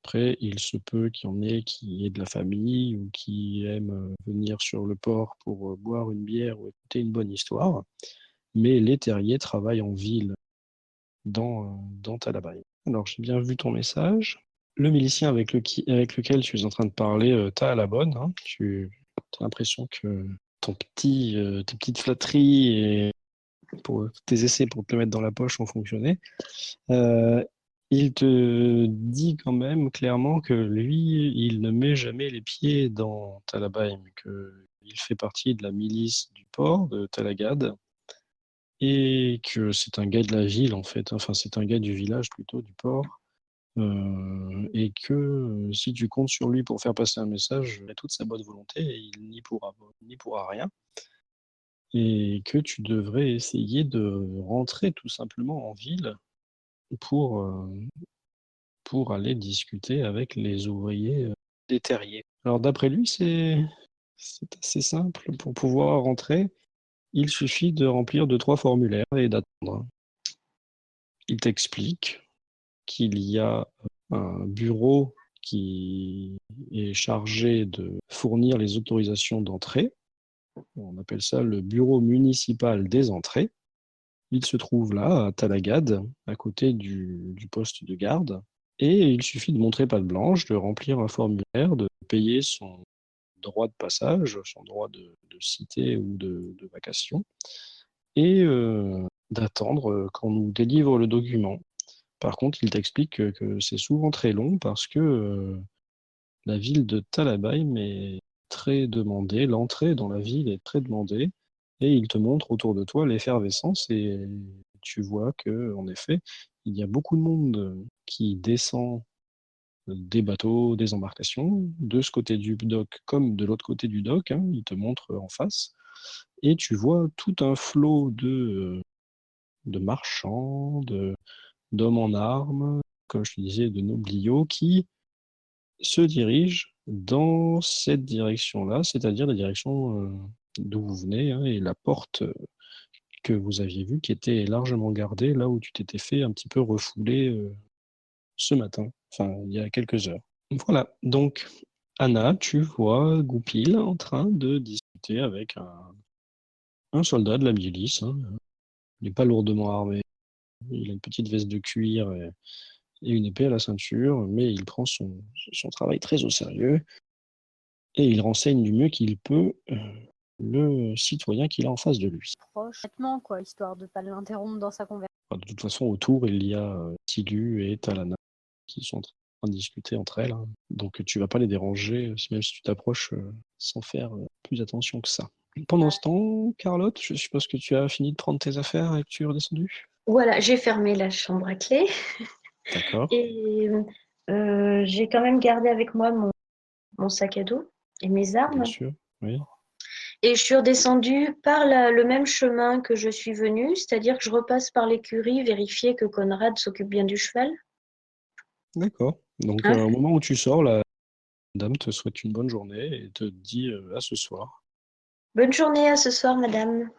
Après, il se peut qu'il y en ait qui aient de la famille ou qui aiment venir sur le port pour boire une bière ou écouter une bonne histoire, mais les terriers travaillent en ville dans Talabai. Alors, j'ai bien vu ton message. Le milicien avec lequel tu es en train de parler, t'as à la bonne, hein. Tu as l'impression que tes petites flatteries et tes essais pour te le mettre dans la poche ont fonctionné. Euh, il te dit quand même clairement que lui, il ne met jamais les pieds dans Talabaim, qu'il fait partie de la milice du port de Talagad et que c'est un gars de la ville en fait, enfin c'est un gars du village plutôt, du port, et que si tu comptes sur lui pour faire passer un message, il a toute sa bonne volonté et il n'y pourra rien, et que tu devrais essayer de rentrer tout simplement en ville pour, pour aller discuter avec les ouvriers des terriers. Alors d'après lui, C'est assez simple. Pour pouvoir rentrer, il suffit de remplir 2-3 formulaires et d'attendre. Il t'explique qu'il y a un bureau qui est chargé de fournir les autorisations d'entrée. On appelle ça le bureau municipal des entrées. Il se trouve là, à Talagad, à côté du poste de garde. Et il suffit de montrer patte blanche, de remplir un formulaire, de payer son droit de passage, son droit de cité ou de vacation, et d'attendre qu'on nous délivre le document. Par contre, il t'explique que c'est souvent très long parce que la ville de Talabaim est très demandée, l'entrée dans la ville est très demandée, et il te montre autour de toi l'effervescence, et tu vois que, en effet, il y a beaucoup de monde qui descend des bateaux, des embarcations, de ce côté du dock comme de l'autre côté du dock, hein, il te montre en face, et tu vois tout un flot de marchands, d'hommes en armes, comme je te disais, de nobliaux, qui se dirigent dans cette direction-là, c'est-à-dire la direction d'où vous venez, hein, et la porte que vous aviez vue qui était largement gardée, là où tu t'étais fait un petit peu refouler ce matin, enfin il y a quelques heures. Voilà, donc Anna, tu vois Goupil en train de discuter avec un soldat de la milice, hein. Il n'est pas lourdement armé, il a une petite veste de cuir et une épée à la ceinture, mais il prend son travail très au sérieux et il renseigne du mieux qu'il peut le citoyen qu'il a en face de lui. Proche, nettement, quoi, histoire de pas l'interrompre dans sa conversation. Enfin, de toute façon, autour, il y a Tilu et Talana qui sont en train de discuter entre elles, hein. Donc tu vas pas les déranger, même si tu t'approches sans faire plus attention que ça. Pendant ce temps, Carlotte, je suppose que tu as fini de prendre tes affaires et que tu es redescendue. Voilà, j'ai fermé la chambre à clé D'accord, et j'ai quand même gardé avec moi mon sac à dos et mes bien armes. sûr, oui. Et je suis redescendue par le même chemin que je suis venue, c'est-à-dire que je repasse par l'écurie, vérifier que Conrad s'occupe bien du cheval. D'accord. Donc Hein. au moment où tu sors, la dame te souhaite une bonne journée et te dit à ce soir. Bonne journée à ce soir, madame.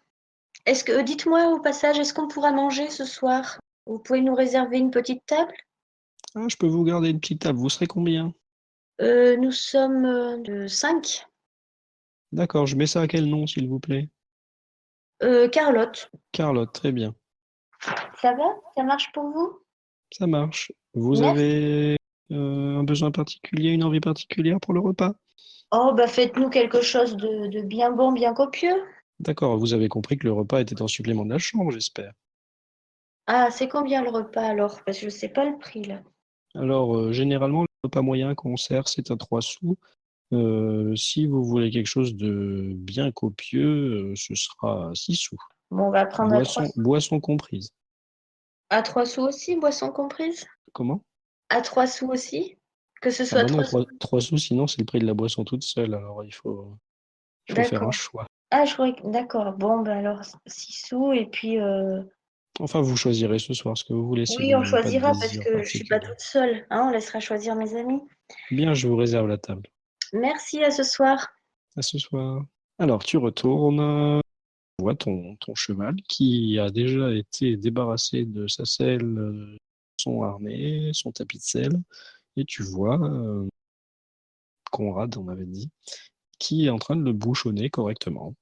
Dites-moi au passage, est-ce qu'on pourra manger ce soir? Vous pouvez nous réserver une petite table? Ah, je peux vous garder une petite table, vous serez combien? Nous sommes de 5. D'accord, je mets ça à quel nom, s'il vous plaît? Carlotte, Carlotte, très bien. ça va? Ça marche pour vous? Ça marche. Vous Merci. avez un besoin particulier, une envie particulière pour le repas? Oh, bah faites-nous quelque chose de bien bon, bien copieux. D'accord, vous avez compris que le repas était en supplément de la chambre, j'espère. Ah, c'est combien le repas alors? Parce que je ne sais pas le prix là. Alors, généralement, le repas moyen qu'on sert, c'est à 3 sous. Si vous voulez quelque chose de bien copieux, ce sera à 6 sous. Bon, on va prendre Boisson comprise. à 3 sous aussi, boisson comprise? Comment? À 3 sous aussi? Que ce Ah soit bah non, 3 sous? 3 sous, sinon c'est le prix de la boisson toute seule, alors il faut faire un D'accord. choix. Ah, je croyais que... D'accord. Bon, ben alors 6 sous et puis... Enfin, vous choisirez ce soir ce que vous voulez si Oui, vous on n'avez pas de choisira parce désir que je suis pas particulier. toute seule. Hein, on laissera choisir mes amis. Bien, je vous réserve la table. Merci, à ce soir. À ce soir. Alors, tu retournes, tu vois ton cheval qui a déjà été débarrassé de sa selle, son harnais, son tapis de selle, et tu vois Conrad, on avait dit, qui est en train de le bouchonner correctement.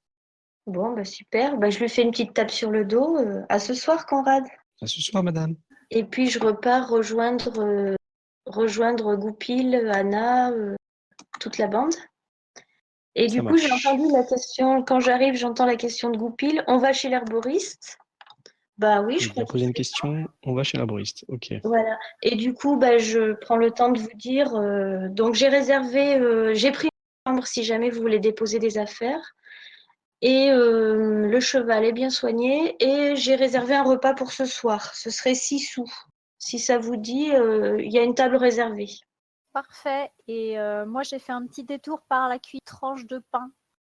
Bon, bah super. Bah, je lui fais une petite tape sur le dos. À ce soir, Conrad. À ce soir, madame. Et puis je repars rejoindre Goupil, Anna, toute la bande. Et Ça du coup, j'ai marche. entendu la question, quand j'arrive, j'entends la question de Goupil. On va chez l'herboriste? Bah oui, je Il crois a qu'il posé une serait question, on va chez l'arboriste. Ok. Voilà. Et du coup, bah, je prends le temps de vous dire. Donc, j'ai pris une chambre si jamais vous voulez déposer des affaires. Et le cheval est bien soigné. Et j'ai réservé un repas pour ce soir. Ce serait 6 sous. Si ça vous dit, il y a une table réservée. Parfait. Et moi, j'ai fait un petit détour par la cuite tranche de pain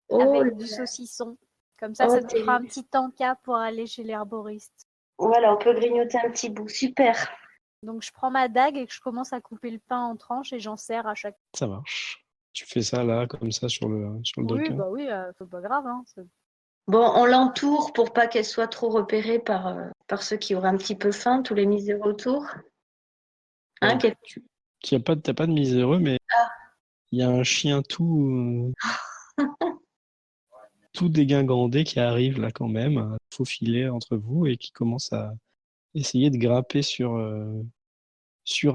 Oh, avec du saucisson. Comme ça, oh, ça nous fera un petit encas pour aller chez l'herboriste. voilà, on peut grignoter un petit bout. Super. Donc, je prends ma dague et que je commence à couper le pain en tranches et j'en sers à chaque. Ça marche. Tu fais ça là, comme ça, sur le Oui, dock, hein. bah oui, c'est pas grave. Hein, Bon, on l'entoure pour pas qu'elle soit trop repérée par ceux qui auraient un petit peu faim, tous les miséreux autour. Hein, T'as pas de miséreux, mais il y a un chien tout dégingandé qui arrive là quand même, à faufiler entre vous et qui commence à essayer de grimper sur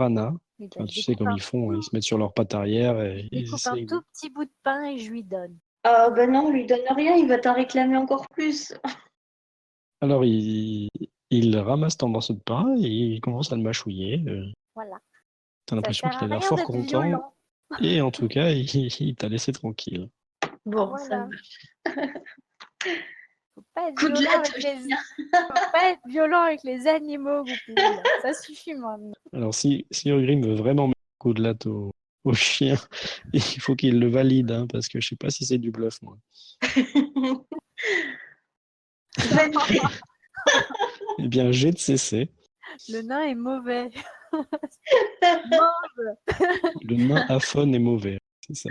Anna. oui, bah, Enfin, tu sais comme ils font, hein, ils se mettent sur leurs pattes arrière et je ils découpe un essayent tout de... petit bout de pain et je lui donne. Ah ben non, lui donne rien, il va t'en réclamer encore plus. Alors il ramasse ton morceau de pain et il commence à le mâchouiller. Voilà. T'as Ça l'impression sert qu'il à a l'air rien fort d'être content violent. et en tout cas il t'a laissé tranquille. Bon, ça Voilà. marche. Faut pas être Coup de violent latte avec au les. chien. Faut pas être violent avec les animaux, Goupil. Ça suffit maintenant. Alors si Ogrim veut vraiment mettre un coup de latte au chien, il faut qu'il le valide, hein, parce que je sais pas si c'est du bluff, moi. Validé. Eh bien, jet de CC. Le nain est mauvais. Mange, Le nain aphone est mauvais. C'est ça.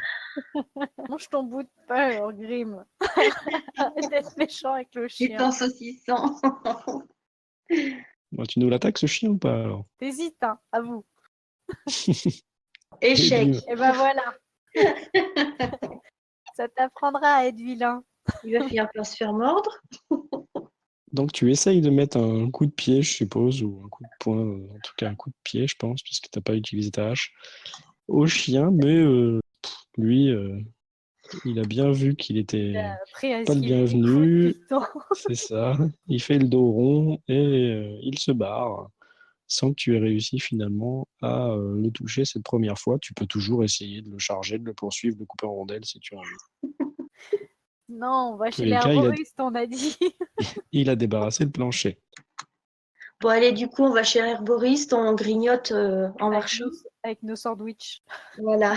mange ton bout de pain, alors Grim. Arrête d'être méchant avec le Et chien. ton saucisson. Bon, tu nous l'attaques, ce chien, ou pas, alors? T'hésites, hein, à vous. Et Échec. bim. Et ben voilà. Ça t'apprendra à être vilain. Il va finir par se faire mordre. Donc, tu essayes de mettre un coup de pied, je suppose, ou un coup de poing, en tout cas un coup de pied, je pense, puisque tu n'as pas utilisé ta hache, au chien, mais lui, il a bien vu qu'il Il était a appris à pas le esquiver les coups bienvenu. depuis le temps. C'est ça. Il fait le dos rond et il se barre sans que tu aies réussi finalement à le toucher cette première fois. Tu peux toujours essayer de le charger, de le poursuivre, de le couper en rondelles si tu as envie. Non, on va En tous chez les cas, l'herboriste, on a dit. il a débarrassé le plancher. Bon, allez, du coup, on va chez l'herboriste, on grignote en marchant. Avec nos sandwichs. Voilà.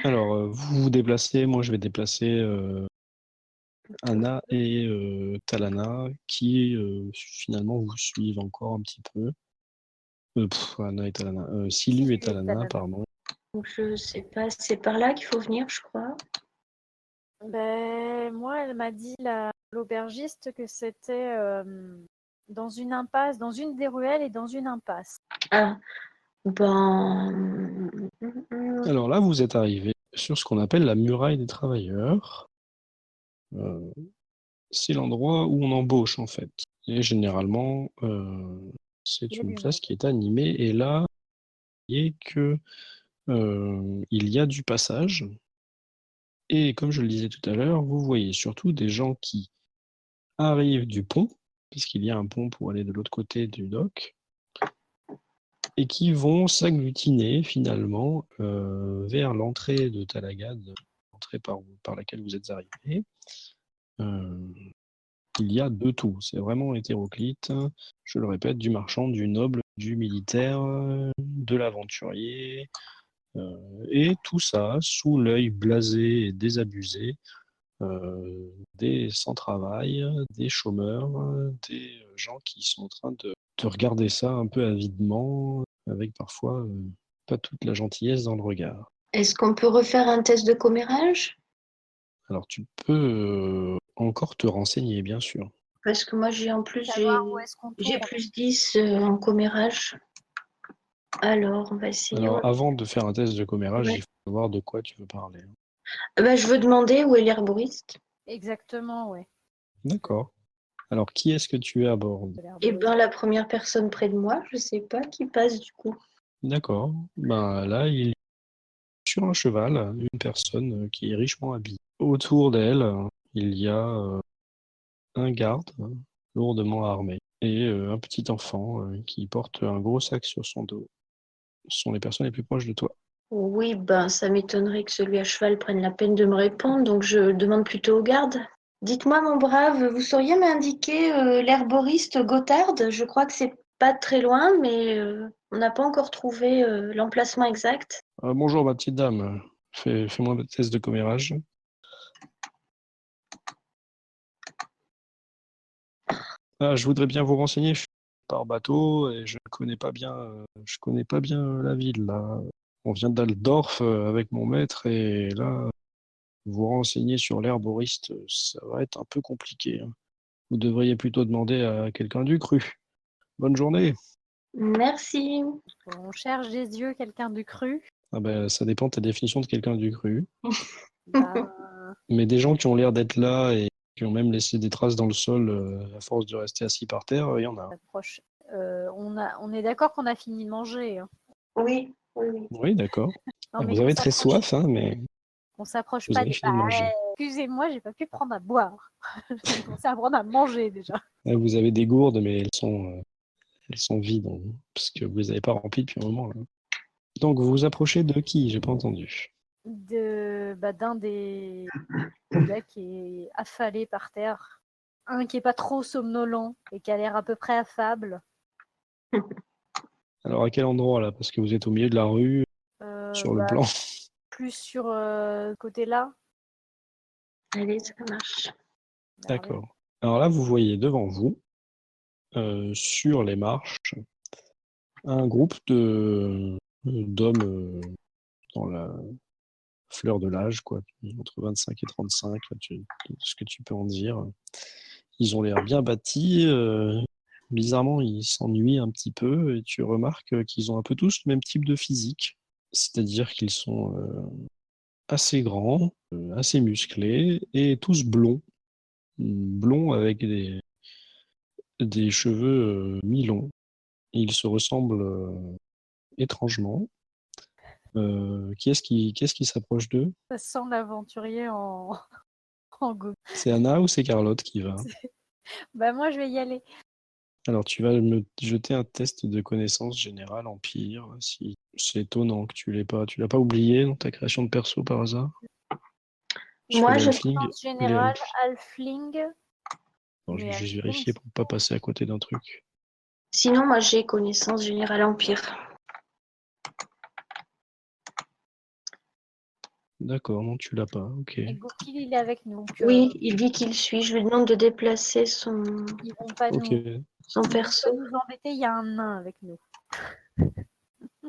Alors, vous vous déplacez, moi je vais déplacer Anna et Talana qui finalement vous suivent encore un petit peu. Anna et Talana. Silu et Talana, pardon. Donc, je sais pas, c'est par là qu'il faut venir, je crois. Ben, moi, elle m'a dit, l'aubergiste, que c'était dans une impasse, dans une des ruelles et dans une impasse. Ah, ben. Alors là, vous êtes arrivé sur ce qu'on appelle la muraille des travailleurs. Euh, c'est l'endroit où on embauche en fait. Et généralement, c'est une place qui est animée. Et là, vous voyez que il y a du passage. Et comme je le disais tout à l'heure, vous voyez surtout des gens qui arrivent du pont, puisqu'il y a un pont pour aller de l'autre côté du dock, et qui vont s'agglutiner finalement vers l'entrée de Talagad, l'entrée par laquelle vous êtes arrivé. Il y a de tout, c'est vraiment hétéroclite, je le répète, du marchand, du noble, du militaire, de l'aventurier, et tout ça sous l'œil blasé et désabusé des sans-travail, des chômeurs, des gens qui sont en train de regarder ça un peu avidement, avec parfois pas toute la gentillesse dans le regard. Est-ce qu'on peut refaire un test de commérage? Alors tu peux encore te renseigner, bien sûr. Parce que moi, j'ai plus 10 en commérage. Alors, on va essayer. Alors avant de faire un test de commérage, Ouais. il faut savoir de quoi tu veux parler. Ben, je veux demander où est l'herboriste. Exactement, ouais. D'accord. Alors qui est-ce que tu es à bord? Eh ben, la première personne près de moi, je sais pas qui passe du coup. D'accord. Ben là, il y a sur un cheval une personne qui est richement habillée. Autour d'elle, il y a un garde lourdement armé et un petit enfant qui porte un gros sac sur son dos. Ce sont les personnes les plus proches de toi. Oui, ben, ça m'étonnerait que celui à cheval prenne la peine de me répondre, donc je demande plutôt au garde. Dites-moi, mon brave, vous sauriez m'indiquer l'herboriste Gothard? Je crois que c'est pas très loin, mais on n'a pas encore trouvé l'emplacement exact. Bonjour ma petite dame, fais-moi le test de commérage. Ah, je voudrais bien vous renseigner, je suis par bateau et je connais pas bien la ville là. On vient d'Aldorf avec mon maître et là, vous renseigner sur l'herboriste, ça va être un peu compliqué, hein. Vous devriez plutôt demander à quelqu'un du cru. Bonne journée. Merci. On cherche des yeux quelqu'un du cru. Ah ben, ça dépend de ta définition de quelqu'un du cru. Ben, Mais des gens qui ont l'air d'être là et qui ont même laissé des traces dans le sol à force de rester assis par terre, il y en a. approche. On est d'accord qu'on a fini de manger, hein. Oui, oui, oui. Oui, d'accord. Non, Ah, mais vous avez très soif, hein, mais on s'approche vous pas avez des. fini de manger. Excusez-moi, j'ai pas pu prendre à boire. J'ai commencé à prendre à manger déjà. Ah, vous avez des gourdes, mais elles sont vides, hein, parce que vous les avez pas remplies depuis un moment, là. Donc, vous vous approchez de qui? J'ai pas entendu. D'un des gars qui est affalé par terre. Un qui est pas trop somnolent et qui a l'air à peu près affable. Alors, à quel endroit, là? Parce que vous êtes au milieu de la rue, sur le Bah, plan. plus sur côté là. Allez, ça marche. D'accord. Alors là, vous voyez devant vous, sur les marches, un groupe d'hommes dans la fleur de l'âge, quoi, entre 25 et 35, là, ce que tu peux en dire. Ils ont l'air bien bâtis. Bizarrement, ils s'ennuient un petit peu et tu remarques qu'ils ont un peu tous le même type de physique. C'est-à-dire qu'ils sont assez grands, assez musclés et tous blonds. Blonds avec des cheveux mi-longs. Ils se ressemblent étrangement. Qui est-ce qui s'approche d'eux? Ça sent l'aventurier en, en go. C'est Anna ou c'est Carlotte qui va? Bah moi je vais y aller. Alors tu vas me jeter un test de connaissance générale empire. Si c'est étonnant que tu l'as pas oublié dans ta création de perso par hasard. Je fais Moi, les j'ai halflings Connaissance ou les générale, elfes. halfling. Alors, je vais Mais juste halfling, vérifier pour pas passer à côté d'un truc. sinon, moi, j'ai connaissance générale empire. D'accord, non, tu l'as pas. Ok. et Gourkil il est avec nous. Donc, Oui, il dit qu'il suit. Je lui demande de déplacer ils vont pas Ok. son ils vont perso. pas nous embêter, il y a un nain avec nous.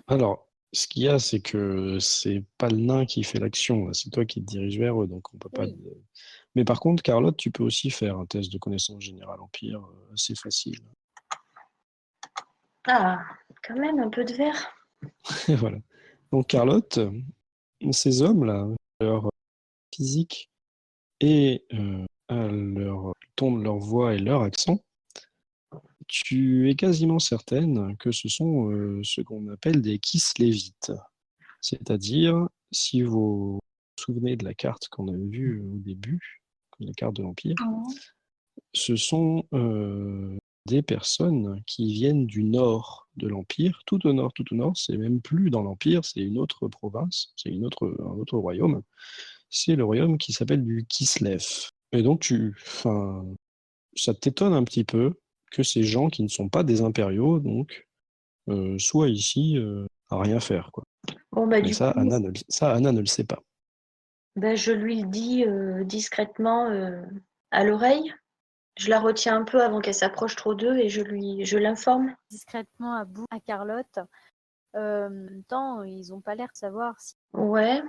Alors, ce qu'il y a, c'est que c'est pas le nain qui fait l'action, là, c'est toi qui te diriges vers eux, donc on peut pas. Oui. Mais par contre, Carlotte, tu peux aussi faire un test de connaissance générale empire, assez facile. Ah, quand même, un peu de verre. Et voilà. Donc Carlotte, ces hommes-là, leur physique et à leur ton de leur voix et leur accent, tu es quasiment certaine que ce sont ce qu'on appelle des Kislevites. C'est-à-dire, si vous vous souvenez de la carte qu'on a vue au début, la carte de l'Empire, ce sont des personnes qui viennent du nord de l'Empire, tout au nord, c'est même plus dans l'Empire, c'est une autre province, c'est un autre royaume. C'est le royaume qui s'appelle du Kislev. Et donc, enfin, ça t'étonne un petit peu que ces gens qui ne sont pas des impériaux, donc, soient ici à rien faire, quoi. Bon, bah, Mais du coup, ça, Anna ne le sait pas. bah, je lui le dis discrètement à l'oreille. Je la retiens un peu avant qu'elle s'approche trop d'eux et je l'informe. Discrètement à bout à Carlotte. En même temps, ils ont pas l'air de savoir si. Ouais,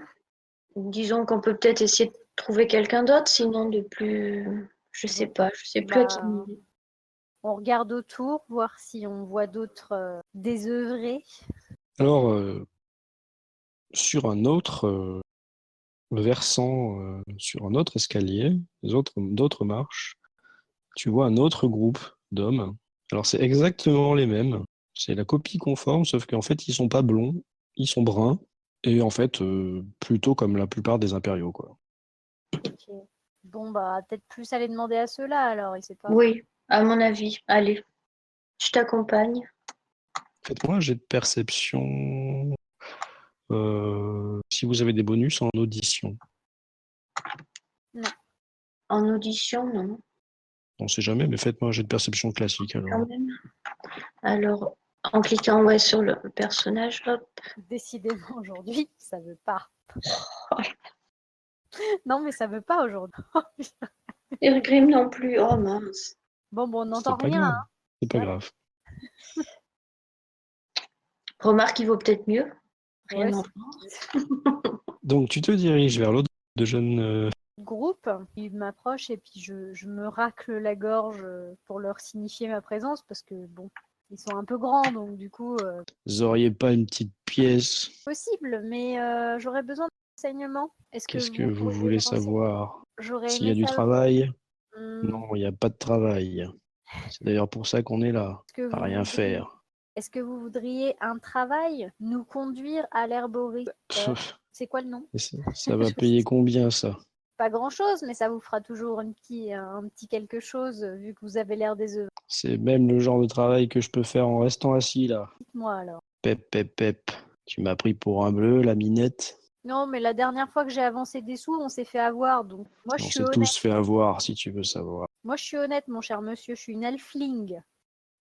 disons qu'on peut peut-être essayer de trouver quelqu'un d'autre, sinon de plus. Je sais pas, je sais plus à qui. Bah, on regarde autour, voir si on voit d'autres désœuvrés. Alors, sur un autre versant, sur un autre escalier, d'autres marches, tu vois un autre groupe d'hommes. Alors, c'est exactement les mêmes. C'est la copie conforme, sauf qu'en fait, ils sont pas blonds, ils sont bruns, et en fait, plutôt comme la plupart des impériaux, quoi. Ok. Bon, bah, peut-être plus aller demander à ceux-là alors, il sait pas. Oui, à mon avis. Allez, je t'accompagne. Faites-moi un jet de perception, si vous avez des bonus en audition. En audition, non, On sait jamais, mais faites-moi un jet de perception classique alors. quand même. Alors, en cliquant ouais, sur le personnage, hop. Décidément, aujourd'hui, ça veut pas. Non, mais ça veut pas aujourd'hui. Irgrim non plus. Oh mince. Bon, on n'entend C'est pas rien, grave. hein. C'est pas Voilà. grave. Remarque, il vaut peut-être mieux. Rien Ouais, à voir. Donc, tu te diriges vers l'autre de jeunes. groupe, ils m'approchent et puis je me racle la gorge pour leur signifier ma présence parce que bon, ils sont un peu grands donc du coup Vous auriez pas une petite pièce? possible, mais j'aurais besoin d'enseignements. Est-ce que Qu'est-ce que vous vous pourriez voulez me renseigner? savoir? J'aurais S'il y a aimé du savoir. travail? Hum, Non, il n'y a pas de travail. C'est d'ailleurs pour ça qu'on est là, est-ce que à vous rien voudriez, faire. est-ce que vous voudriez un travail, nous conduire à l'herboriste? Pff, C'est quoi le nom? et ça va payer combien ça? Pas grand-chose, mais ça vous fera toujours un petit quelque chose vu que vous avez l'air des œufs. C'est même le genre de travail que je peux faire en restant assis là. Dites-moi alors. Pep, pep, pep. Tu m'as pris pour un bleu, la minette. Non, mais la dernière fois que j'ai avancé des sous, on s'est fait avoir. Donc, moi, je On suis s'est honnête. tous fait avoir, si tu veux savoir. Moi, je suis honnête, mon cher monsieur. Je suis une elfling.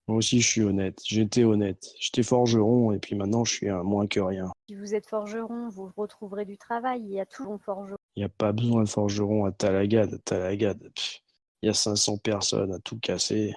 Moi aussi, je suis honnête. J'étais honnête. J'étais forgeron et puis maintenant, je suis un moins que rien. Si vous êtes forgeron, vous retrouverez du travail. Il y a toujours un forgeron. Il n'y a pas besoin de forgeron à Talagad. Talagad, il y a 500 personnes à tout casser.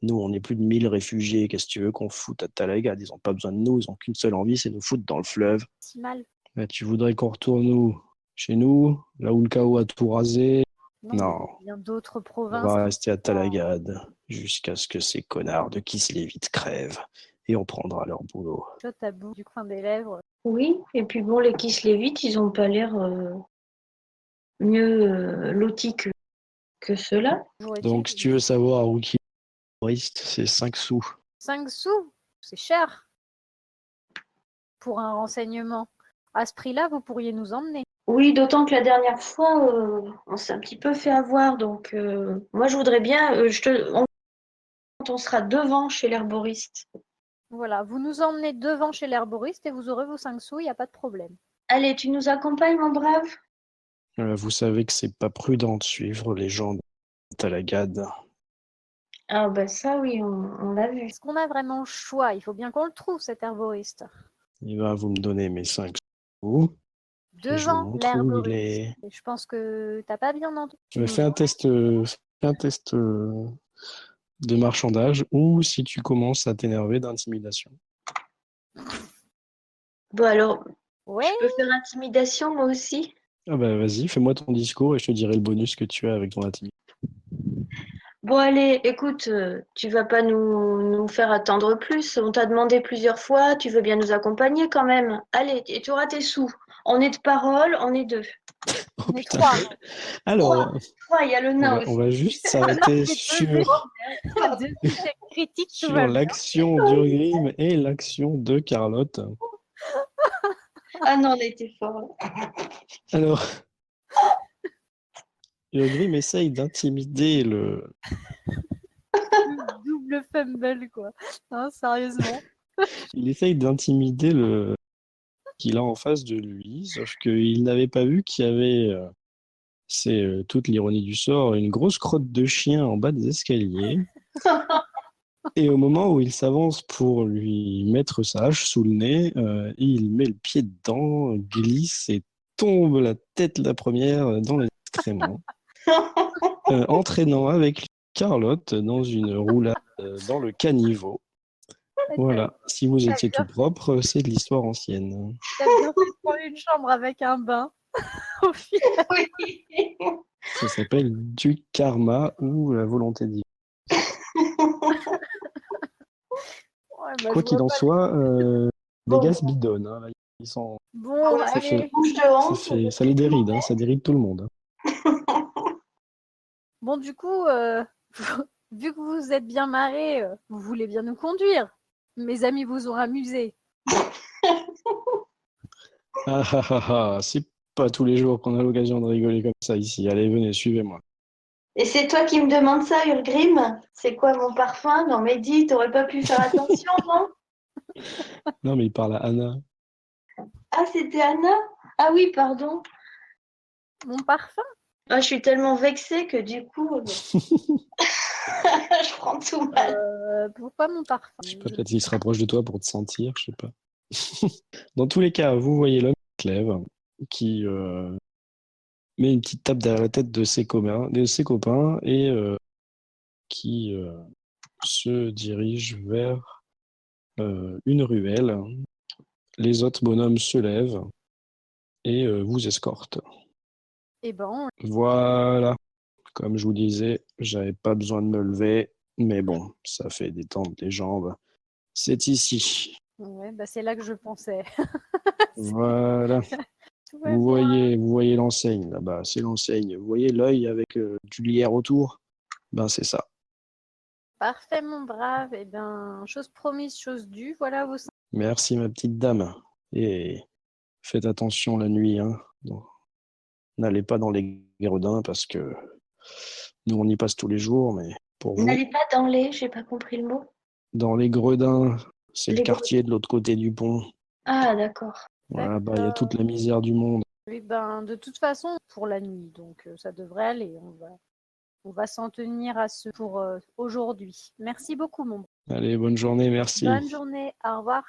Nous, on est plus de 1000 réfugiés. Qu'est-ce que tu veux qu'on foute à Talagad? Ils n'ont pas besoin de nous. Ils n'ont qu'une seule envie, c'est nous foutre dans le fleuve. Si mal. Mais tu voudrais qu'on retourne où? Chez nous? Là où le chaos a tout rasé? Non, mais Non, il y a bien d'autres on provinces. va rester à Talagad jusqu'à ce que ces connards de Kislevic crèvent. Et on prendra leur boulot. Chotte à bout du coin des lèvres. Oui, et puis bon, les Kislevites, ils ont pas l'air mieux lotis que ceux-là. Toujours est-il Donc, que si tu veux savoir où qui c'est 5 sous. 5 sous, c'est cher pour un renseignement. À ce prix-là, vous pourriez nous emmener. Oui, d'autant que la dernière fois, on s'est un petit peu fait avoir. Donc, moi, je voudrais bien, on sera devant chez l'herboriste. Voilà, vous nous emmenez devant chez l'herboriste et vous aurez vos 5 sous, il n'y a pas de problème. Allez, tu nous accompagnes, mon brave? Vous savez que c'est pas prudent de suivre les gens de Talagad. Ah, bah ça, oui, on l'a vu. Est-ce qu'on a vraiment le choix? Il faut bien qu'on le trouve, cet herboriste. Il va vous me donner mes 5 sous. Et je vous Devant montre où il l'herboriste. est. Et je pense que t'as pas bien entendu. Tu nous Fais un test, de marchandage ou si tu commences à t'énerver d'intimidation. Bon, alors, Ouais, je peux faire intimidation, moi aussi? Ah bah vas-y, fais-moi ton discours et je te dirai le bonus que tu as avec ton intimidation. Bon, allez, écoute, tu vas pas nous faire attendre plus. On t'a demandé plusieurs fois, tu veux bien nous accompagner quand même. Allez, et tu auras tes sous. On est de parole, on est deux. Oh on est putain. 3. Trois, Alors, trois, il y a le nain on aussi. va juste s'arrêter Deux échecs critiques, tout sur va bien. l'action d'Urgrim et l'action de Carlotte. Ah non, on a été fort. Alors, Urgrim essaye d'intimider le. Double fumble, quoi. Hein, sérieusement. Il essaye d'intimider le qu'il a en face de lui, sauf qu'il n'avait pas vu qu'il y avait, c'est toute l'ironie du sort, une grosse crotte de chien en bas des escaliers. Et au moment où il s'avance pour lui mettre sa hache sous le nez, il met le pied dedans, glisse et tombe la tête la première dans les excréments, entraînant avec lui Carlotte dans une roulade dans le caniveau. Voilà, si vous étiez tout propre, c'est de l'histoire ancienne. T'as bien fait de prendre une chambre avec un bain. Au final. Oui. Ça s'appelle du karma ou la volonté divine. Ouais, bah, je Quoi qu'il vois en pas. soit, les Bon, gars se bidonnent, hein, là. Ils sont... Bon, bon, ça allez, fait, bouge de honte. ça les déride, hein, ça déride tout le monde, hein. bon, du coup, vu que vous êtes bien marrés, vous voulez bien nous conduire. Mes amis vous ont amusé. Ah ah ah ah, c'est pas tous les jours qu'on a l'occasion de rigoler comme ça ici. Allez, venez, suivez-moi. Et c'est toi qui me demandes ça, Urgrim? C'est quoi mon parfum? Non, mais dis, t'aurais pas pu faire attention, non? Non, mais il parle à Anna. Ah, c'était Anna? Ah oui, pardon. Mon parfum? Ah, je suis tellement vexée que du coup, je prends tout mal. Pourquoi mon parfum? Je sais pas, peut-être qu'il se rapproche de toi pour te sentir, je sais pas. Dans tous les cas, vous voyez l'homme qui se lève, qui met une petite tape derrière la tête de ses copains et qui se dirige vers une ruelle Les autres bonhommes se lèvent et vous escortent. Et ben, Voilà, comme je vous disais, j'avais pas besoin de me lever, mais bon, ça fait détendre les jambes. C'est ici. ouais, bah, c'est là que je pensais. Voilà. Tout va bien. Vous voyez l'enseigne là-bas, c'est l'enseigne. Vous voyez l'œil avec du lierre autour? Ben c'est ça. Parfait, mon brave. Et bien, chose promise, chose due. Voilà vos Merci ma petite dame. Et faites attention la nuit, hein. Bon, n'allez pas dans les gredins parce que nous on y passe tous les jours, mais pour vous, N'allez pas dans les, j'ai pas compris le mot. dans les gredins, c'est le Les gros. quartier de l'autre côté du pont. Ah, d'accord. Voilà, bah, il y a toute D'accord. la misère du monde. Oui, ben, de toute façon, pour la nuit, donc ça devrait aller. On va s'en tenir à ce pour aujourd'hui. Merci beaucoup, mon brave. Allez, bonne journée, merci. Bonne journée. Au revoir.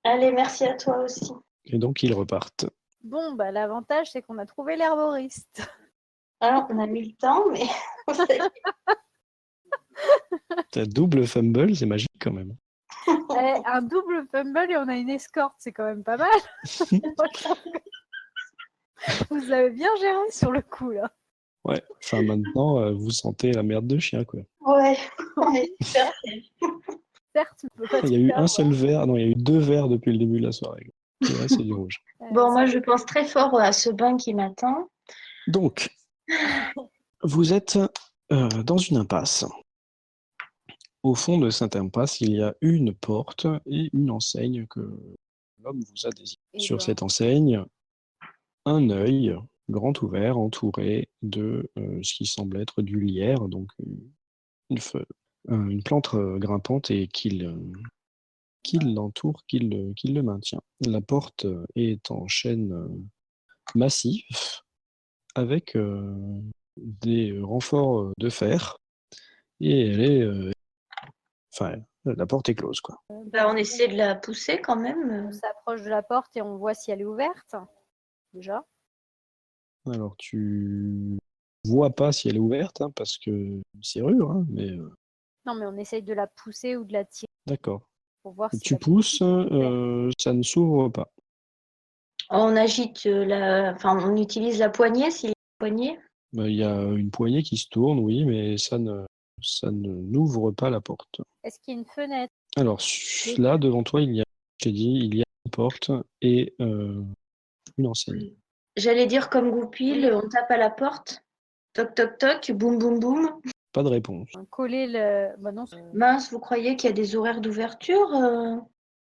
Allez, merci à toi aussi. Et donc ils repartent. Bon, bah, l'avantage, c'est qu'on a trouvé l'herboriste. Alors, on a mis le temps, mais T'as double fumble, c'est magique quand même. Un double fumble et on a une escorte, c'est quand même pas mal. Vous avez bien géré sur le coup, là. Ouais, enfin maintenant, vous sentez la merde de chien, quoi. ouais, on est super. Certes, on peut pas Il y a tout eu faire, un seul verre, non, il y a eu 2 verres depuis le début de la soirée. Le reste, c'est du rouge. Bon, moi, ça- je pense très fort à ce bain qui m'attend. Donc, vous êtes dans une impasse. Au fond de cette impasse, il y a une porte et une enseigne que l'homme vous a désignée. Eh Sur ben, cette enseigne, un œil grand ouvert entouré de ce qui semble être du lierre, donc une plante grimpante et qui l'entoure, qui le maintient. La porte est en chêne massif avec des renforts de fer et elle est, enfin, la porte est close, quoi. Bah, on essaie de la pousser quand même. on s'approche de la porte et on voit si elle est ouverte, déjà. Alors, tu vois pas si elle est ouverte, hein, parce que c'est serrure, hein, mais Non, mais on essaye de la pousser ou de la tirer d'accord. pour voir si Tu la porte pousses, est ouverte. ça ne s'ouvre pas. On agite enfin, on utilise la poignée s'il y a une poignée. Il y a une poignée qui se tourne, oui, mais ça ne n'ouvre pas la porte. Est-ce qu'il y a une fenêtre? Alors là, devant toi, je t'ai dit, il y a une porte et une enseigne. J'allais dire comme Goupil, Oui. on tape à la porte. Toc, toc, toc, boum, boum, boum. Pas de réponse. Coller le. Bah non, Mince, vous croyez qu'il y a des horaires d'ouverture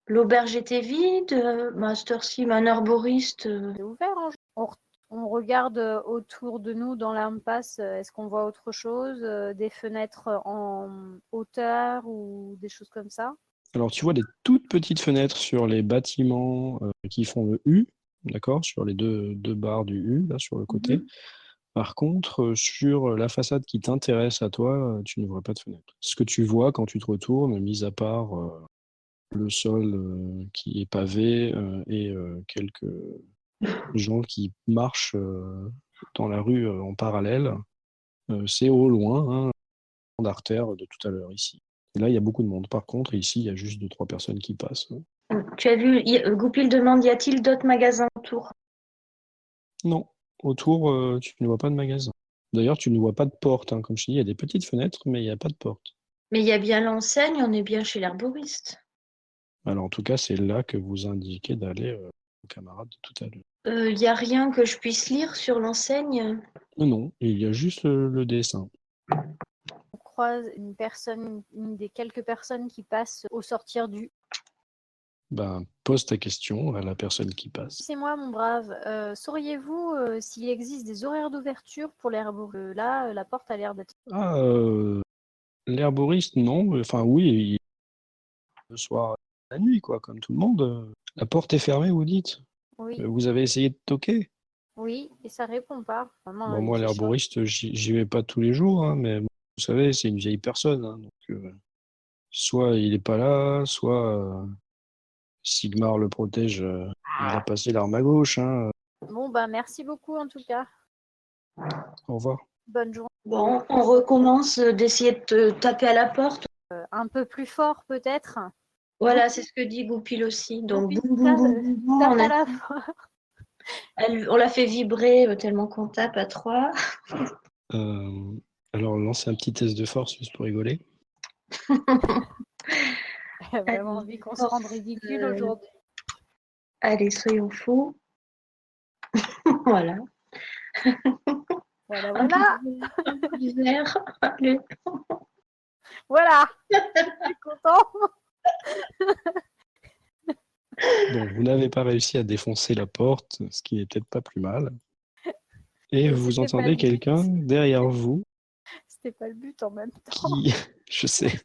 L'auberge était vide. Master Sim, un arboriste. c'est ouvert. Hein. On regarde autour de nous dans l'impasse. Est-ce qu'on voit autre chose? Des fenêtres en hauteur ou des choses comme ça? Alors tu vois des toutes petites fenêtres sur les bâtiments qui font le U, d'accord, sur les deux barres du U, là, sur le côté. Mhm. Par contre, sur la façade qui t'intéresse à toi, tu ne vois pas de fenêtre. Ce que tu vois quand tu te retournes, mis à part le sol qui est pavé et quelques gens qui marchent dans la rue en parallèle, c'est au loin, hein, d'artère de tout à l'heure ici. Et là, il y a beaucoup de monde. Par contre, ici, il y a juste 2, 3 personnes qui passent. Tu as vu, Goupil demande, y a-t-il d'autres magasins autour? Non, autour, tu ne vois pas de magasin. D'ailleurs, tu ne vois pas de porte, hein. Comme je te dis, il y a des petites fenêtres, mais il n'y a pas de porte. Mais il y a bien l'enseigne, on est bien chez l'herboriste. Alors, en tout cas, c'est là que vous indiquez d'aller aux camarades de tout à l'heure. Il n'y a rien que je puisse lire sur l'enseigne? Non, non, il y a juste le dessin. On croise une personne, une des quelques personnes qui passent au sortir du. Ben, pose ta question à la personne qui passe. C'est moi, mon brave. Sauriez-vous s'il existe des horaires d'ouverture pour l'herboriste? Là, la porte a l'air d'être. Ah, l'herboriste, non. Enfin, oui, le soir, la nuit, quoi, comme tout le monde. La porte est fermée, vous dites? Oui, Vous avez essayé de toquer? oui, et ça répond pas. Vraiment, Bon, il moi, fait chaud. l'herboriste, j'y vais pas tous les jours, hein, mais bon, vous savez, c'est une vieille personne, hein, donc soit il est pas là, soit Sigmar le protège, il a passé l'arme à gauche, hein. Bon, bah, merci beaucoup en tout cas. Au revoir. Bonne journée. Bon, on recommence d'essayer de taper à la porte. Un peu plus fort peut-être. Voilà, Goupil, c'est ce que dit Goupil aussi. Donc, Goupil boum, boum, boum, boum, boum, tape à la porte. on l'a fait vibrer tellement qu'on tape à 3. Euh, alors, lancez un petit test de force juste pour rigoler. Elle a vraiment Allez, envie qu'on se force, rende ridicule aujourd'hui. allez, soyons fous. Voilà. Voilà, Un peu voilà, de vert. Allez. voilà. Je suis content. Bon, vous n'avez pas réussi à défoncer la porte, ce qui n'est peut-être pas plus mal. Et Et vous c'était pas entendez le but. quelqu'un derrière vous C'était pas le but en même temps. qui, je sais,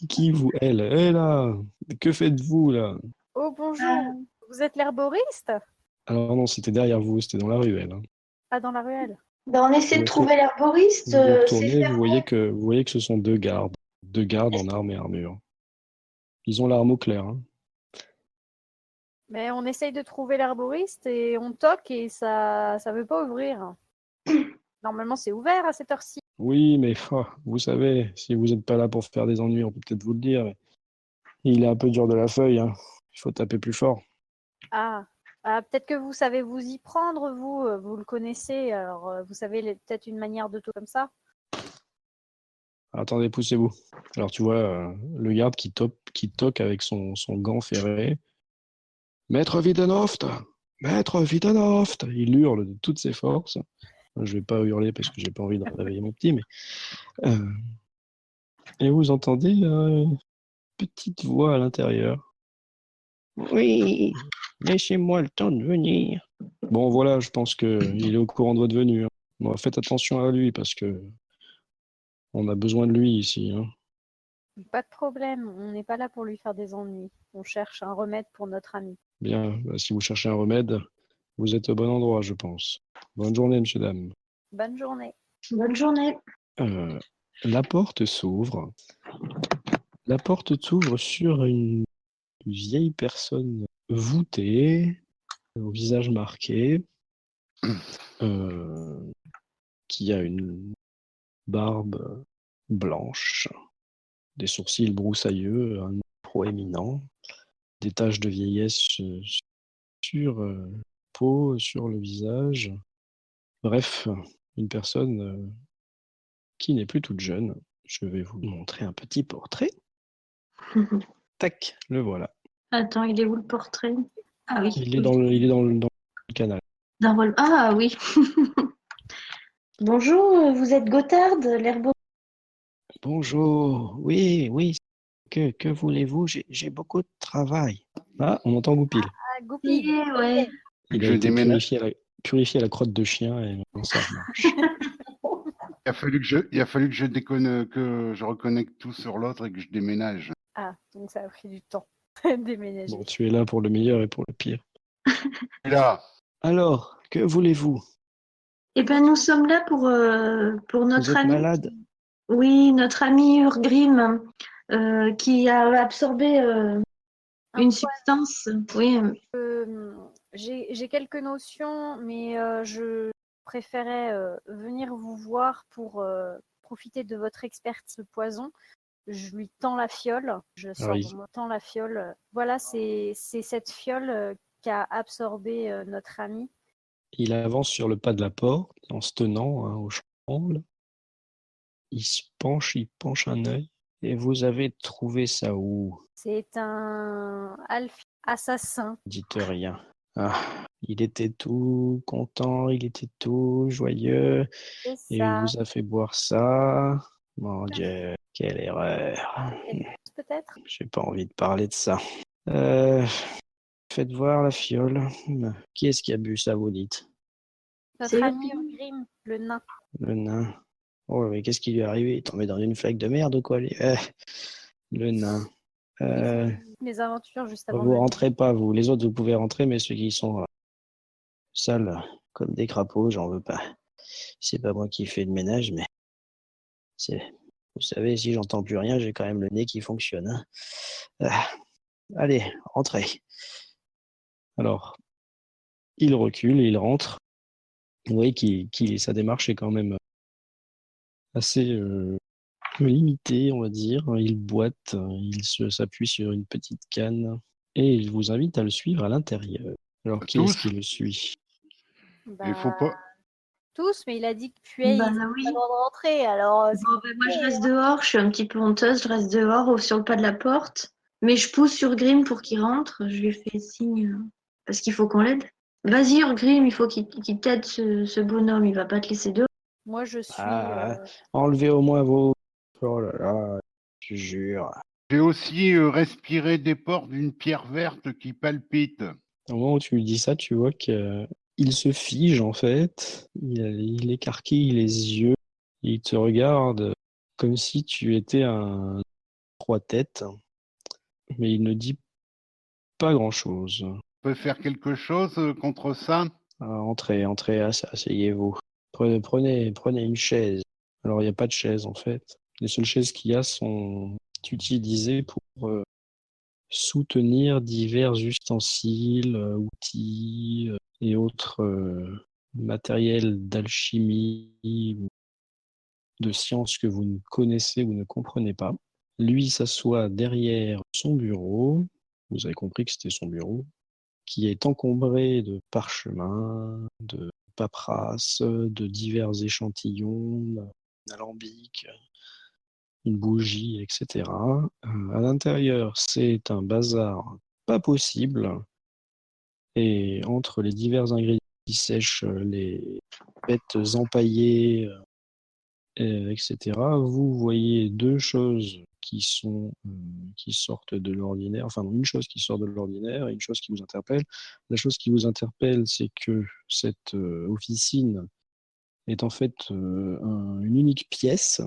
qui vous hèle. Hé là, que faites-vous là? Oh bonjour. Vous êtes l'herboriste? Alors non, c'était derrière vous, c'était dans la ruelle. Hein. Ah, dans la ruelle. Ben, on essaie de Vous trouver l'herboriste. vous C'est retournez, fermé. vous voyez que ce sont deux gardes en armes et armure. Ils ont l'arme au clair. Hein. Mais on essaye de trouver l'herboriste et on toque et ça veut pas ouvrir. Normalement, c'est ouvert à cette heure-ci. Oui, mais vous savez, si vous n'êtes pas là pour faire des ennuis, on peut peut-être vous le dire. Mais il est un peu dur de la feuille. Hein. Il faut taper plus fort. Ah. Ah, peut-être que vous savez vous y prendre, vous le connaissez, alors vous savez peut-être une manière de tout comme ça. Attendez, poussez-vous. Alors tu vois le garde qui toque avec son gant ferré. Maître Widenhoft! Maître Widenhoft! Il hurle de toutes ses forces. Je vais pas hurler parce que j'ai pas envie de réveiller mon petit, mais euh, et vous entendez une petite voix à l'intérieur. Oui, laissez-moi le temps de venir. Bon voilà, je pense que il est au courant de votre venue. Hein. Bon, faites attention à lui parce que on a besoin de lui ici. Hein. Pas de problème, on n'est pas là pour lui faire des ennuis. On cherche un remède pour notre ami. Bien, bah, si vous cherchez un remède, vous êtes au bon endroit, je pense. Bonne journée, monsieur, dame. Bonne journée. Bonne journée. Euh, la porte s'ouvre. La porte s'ouvre sur une vieille personne voûtée, au visage marqué, euh, qui a une barbe blanche, des sourcils broussailleux, un nez proéminent, des taches de vieillesse sur peau, sur le visage. Bref, une personne qui n'est plus toute jeune. Je vais vous montrer un petit portrait. Tac, le voilà. Attends, il est où le portrait? Ah oui. Il est Oui. dans le canal. Ah oui. Bonjour, vous êtes Gotthard, l'herboriste? Bonjour, oui, que voulez-vous? J'ai beaucoup de travail. Ah, on entend Goupil. Ah, Goupil. Ouais. Il a Je été déménage. purifié à la crotte de chien et maintenant ça marche. Il a fallu que je déconne, que je reconnecte tout sur l'autre et que je déménage. Ah, donc ça a pris du temps déménager. Bon, tu es là pour le meilleur et pour le pire. Et là, Alors, que voulez-vous? Eh ben, nous sommes là pour Vous notre êtes ami. malade? Oui, notre ami Urgrim, qui a absorbé Un une poil, substance. Oui. j'ai quelques notions, mais je préférais venir vous voir pour profiter de votre expertise de poison. Je lui tends la fiole, je Alors, sors vraiment tends la fiole. Voilà, c'est cette fiole qu'a absorbé notre ami. il avance sur le pas de la porte en se tenant hein, au changle. Il penche un œil. Et vous avez trouvé ça où? C'est un assassin. Dites rien. Ah, il était tout content, il était tout joyeux, C'est et il ça. vous a fait boire ça. Mon Dieu, quelle erreur. Peut-être. J'ai pas envie de parler de ça. Euh, Faites voir la fiole. Qui est-ce qui a bu ça, vous dites? Notre C'est ami Urgrim. Grim, le nain. Le nain. Oh, mais qu'est-ce qui lui est arrivé? Il est tombé dans une flaque de merde ou quoi, lui? Le nain. Euh, Mes aventures juste avant de Vous venir. rentrez pas, vous. Les autres, vous pouvez rentrer, mais ceux qui sont sales comme des crapauds, j'en veux pas. C'est pas moi qui fais le ménage, mais c'est. Vous savez, si j'entends plus rien, j'ai quand même le nez qui fonctionne. Hein. Ah, allez, rentrez. Alors, il recule, il rentre. Vous voyez sa démarche est quand même assez limité, on va dire. Il boite, s'appuie sur une petite canne et il vous invite à le suivre à l'intérieur. Alors, qui est-ce qui Tous? le suit? Il faut Bah, pas. tous, mais il a dit que puis Bah ils n'ont pas le oui. droit de rentrer, alors c'est Bon, ben, moi, je compliqué, reste hein. dehors. Je suis un petit peu honteuse. Je reste dehors sur le pas de la porte. Mais je pousse sur Grim pour qu'il rentre. Je lui fais signe parce qu'il faut qu'on l'aide. Vas-y, Grim, il faut qu'il t'aide, ce bonhomme. Il va pas te laisser dehors. Moi, je suis. Ah, enlevez au moins vos... Oh là là, je te jure. J'ai aussi respiré des pores d'une pierre verte qui palpite. Au moment où tu lui dis ça, tu vois que il se fige en fait. Il écarquille les yeux. Il te regarde comme si tu étais un trois têtes, mais il ne dit pas grand-chose. On peut faire quelque chose contre ça? Ah, entrez, entrez, asseyez-vous. Prenez une chaise. Alors, il n'y a pas de chaise, en fait. Les seules chaises qu'il y a sont utilisées pour soutenir divers ustensiles, outils et autres matériels d'alchimie ou de sciences que vous ne connaissez ou ne comprenez pas. Lui s'assoit derrière son bureau. Vous avez compris que c'était son bureau, qui est encombré de parchemins, de paperasses, de divers échantillons, alambics, une bougie, etc. À l'intérieur, c'est un bazar pas possible. Et entre les divers ingrédients qui sèchent, les bêtes empaillées, etc., vous voyez deux choses qui sortent de l'ordinaire, enfin une chose qui sort de l'ordinaire et une chose qui vous interpelle. La chose qui vous interpelle, c'est que cette officine est en fait une unique pièce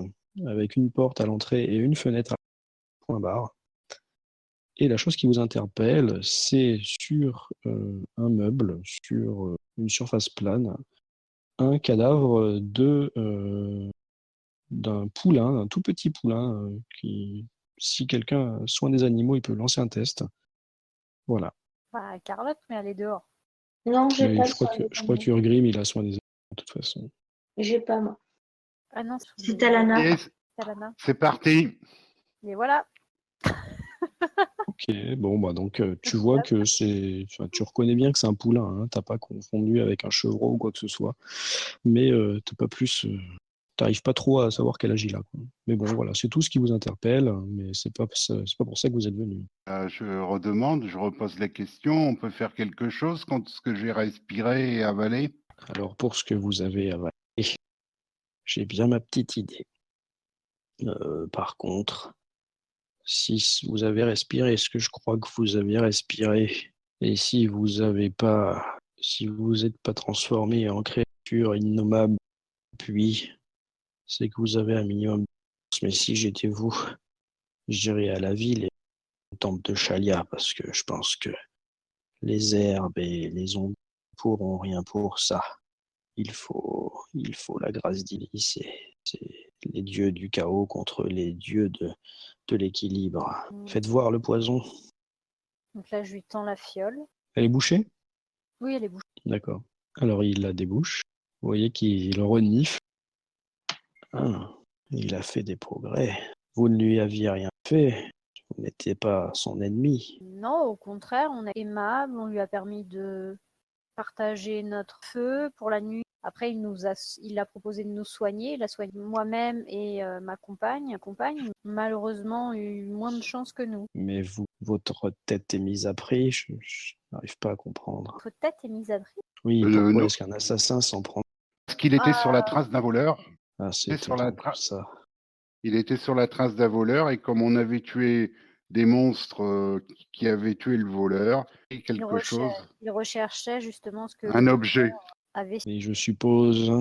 avec une porte à l'entrée et une fenêtre à point barre. Et la chose qui vous interpelle, c'est sur un meuble, sur une surface plane, un cadavre d'un poulain, d'un tout petit poulain, qui, si quelqu'un a soin des animaux, il peut lancer un test. Voilà. Bah, Carlotte, mais elle est dehors. Non, j'ai Mais pas le soin des je crois animaux. qu'Urgrim, il a soin des animaux, de toute façon. J'ai pas, moi. Ah non, C'est les Talana. Yes, Talana. c'est parti. Et voilà. Ok, bon, bah donc tu vois que c'est. Enfin, tu reconnais bien que c'est un poulain, hein, t'as pas confondu avec un chevreau ou quoi que ce soit. Mais t'as pas plus. T'arrives pas trop à savoir quel âge il a, quoi. Mais bon, voilà, c'est tout ce qui vous interpelle, mais c'est pas pour ça que vous êtes venu. Je redemande, je repose la question. On peut faire quelque chose contre ce que j'ai respiré et avalé? Alors, pour ce que vous avez avalé, j'ai bien ma petite idée. Par contre, si vous avez respiré ce que je crois que vous avez respiré, et si vous avez pas, si vous n'êtes pas transformé en créature innommable, puis c'est que vous avez un minimum de chance. Mais si j'étais vous, j'irais à la ville et au temple de Chalia, parce que je pense que les herbes et les ondes pourront rien pour ça. Il faut la grâce d'Ilis. C'est les dieux du chaos contre les dieux de l'équilibre. Faites voir le poison. Donc là, je lui tends la fiole. Elle est bouchée? Oui, elle est bouchée. D'accord. Alors il la débouche. Vous voyez qu'il renifle. Ah, il a fait des progrès. Vous ne lui aviez rien fait. Vous n'étiez pas son ennemi. Non, au contraire, on est aimable. On lui a permis de partager notre feu pour la nuit. Après, il a proposé de nous soigner. Il a soigné moi-même et ma compagne, malheureusement, eu moins de chance que nous. Mais vous, votre tête est mise à prix. Je n'arrive pas à comprendre. Votre tête est mise à prix. Oui, pourquoi Non, est-ce qu'un assassin s'en prend? parce qu'il était sur la Ah, trace d'un voleur. Ah, Il c'est était sur la peut-être en plus tra- ça. il était sur la trace d'un voleur et comme on avait tué des monstres qui avaient tué le voleur, et quelque chose, il recherchait justement ce que le un objet. avait. Et je suppose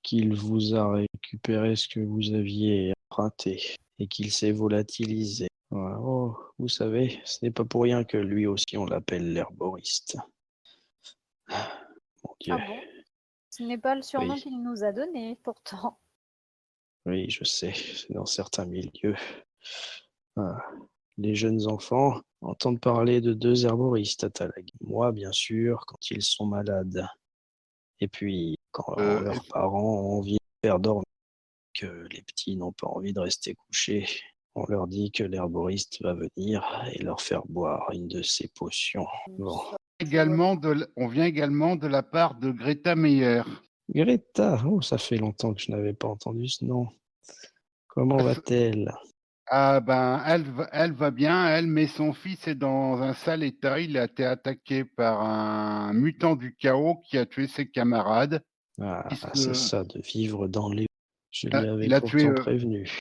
qu'il vous a récupéré ce que vous aviez emprunté et qu'il s'est volatilisé. Voilà. Oh, vous savez, ce n'est pas pour rien que lui aussi on l'appelle l'herboriste. Mon Dieu. Ah bon? Ce n'est pas le surnom Oui, qu'il nous a donné, pourtant. oui, je sais, c'est dans certains milieux. Ah, les jeunes enfants entendent parler de deux herboristes à Talag. Moi, bien sûr, quand ils sont malades. Et puis, quand leurs Est-ce parents ont envie de faire dormir. que les petits n'ont pas envie de rester couchés, on leur dit que l'herboriste va venir et leur faire boire une de ses potions. Bon. On vient également de la part de Greta Meyer. Greta, oh, ça fait longtemps que je n'avais pas entendu ce nom. Comment va-t-elle? Ah ben, elle va bien, elle, mais son fils est dans un sale état. Il a été attaqué par un mutant du chaos qui a tué ses camarades. Ah, c'est ça, de vivre dans les... Je lui avais il a tué, pourtant prévenu.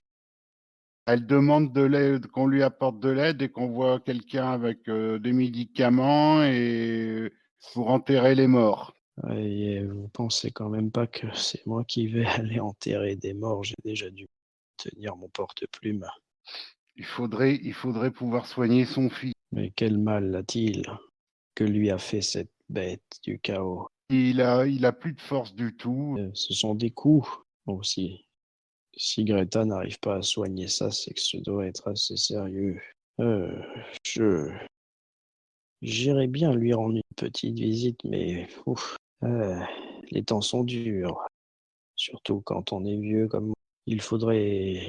Elle demande de l'aide, qu'on lui apporte de l'aide et qu'on voit quelqu'un avec des médicaments et pour enterrer les morts. Et vous pensez quand même pas que c'est moi qui vais aller enterrer des morts? J'ai déjà dû tenir mon porte-plume. Il faudrait pouvoir soigner son fils. Mais quel mal a-t-il? Que lui a fait cette bête du chaos? Il a plus de force du tout. Ce sont des coups aussi. Si Greta n'arrive pas à soigner ça, c'est que ça doit être assez sérieux. J'irais bien lui rendre une petite visite, mais les temps sont durs. Surtout quand on est vieux comme moi. Il faudrait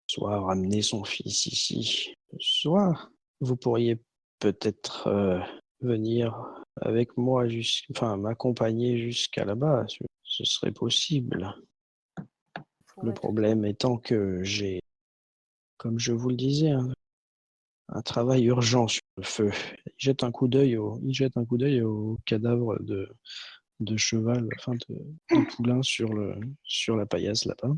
soit ramener son fils ici, soit vous pourriez peut-être venir avec moi, m'accompagner jusqu'à là-bas. Ce serait possible. Le problème étant que j'ai, comme je vous le disais, un travail urgent sur le feu. Il jette un coup d'œil au cadavre de cheval, de poulain sur la paillasse là-bas.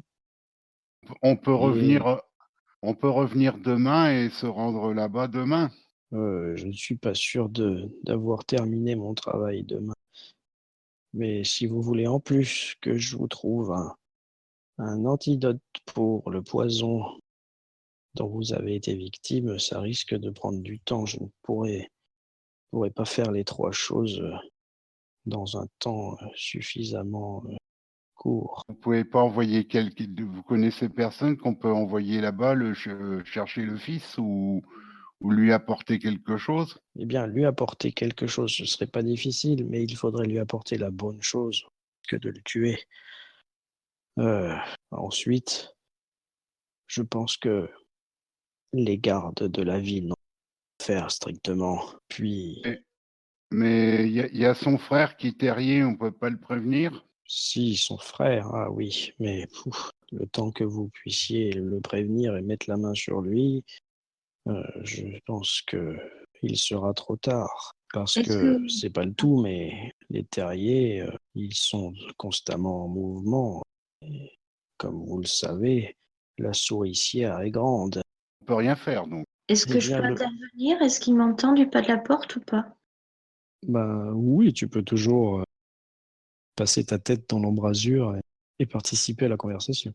On peut revenir demain et se rendre là-bas demain. Je ne suis pas sûr d'avoir terminé mon travail demain. Mais si vous voulez en plus que je vous trouve un antidote pour le poison dont vous avez été victime, ça risque de prendre du temps. Je ne pourrais pas faire les 3 choses dans un temps suffisamment court. Vous pouvez pas envoyer vous connaissez personne qu'on peut envoyer là-bas chercher le fils ou lui apporter quelque chose? Eh bien, lui apporter quelque chose, ce serait pas difficile, mais il faudrait lui apporter la bonne chose que de le tuer. Ensuite, je pense que les gardes de la ville n'ont rien à faire strictement. Puis, Mais il y a son frère qui est terrier, on peut pas le prévenir? si son frère, ah oui, mais le temps que vous puissiez le prévenir et mettre la main sur lui, je pense que il sera trop tard. Parce Est-ce que que c'est pas le tout, mais les terriers, ils sont constamment en mouvement. Et comme vous le savez, la souricière est grande. On peut rien faire donc. est-ce Eh que je bien, peux intervenir? Est-ce qu'il m'entend du pas de la porte ou pas? oui, tu peux toujours passer ta tête dans l'embrasure et participer à la conversation.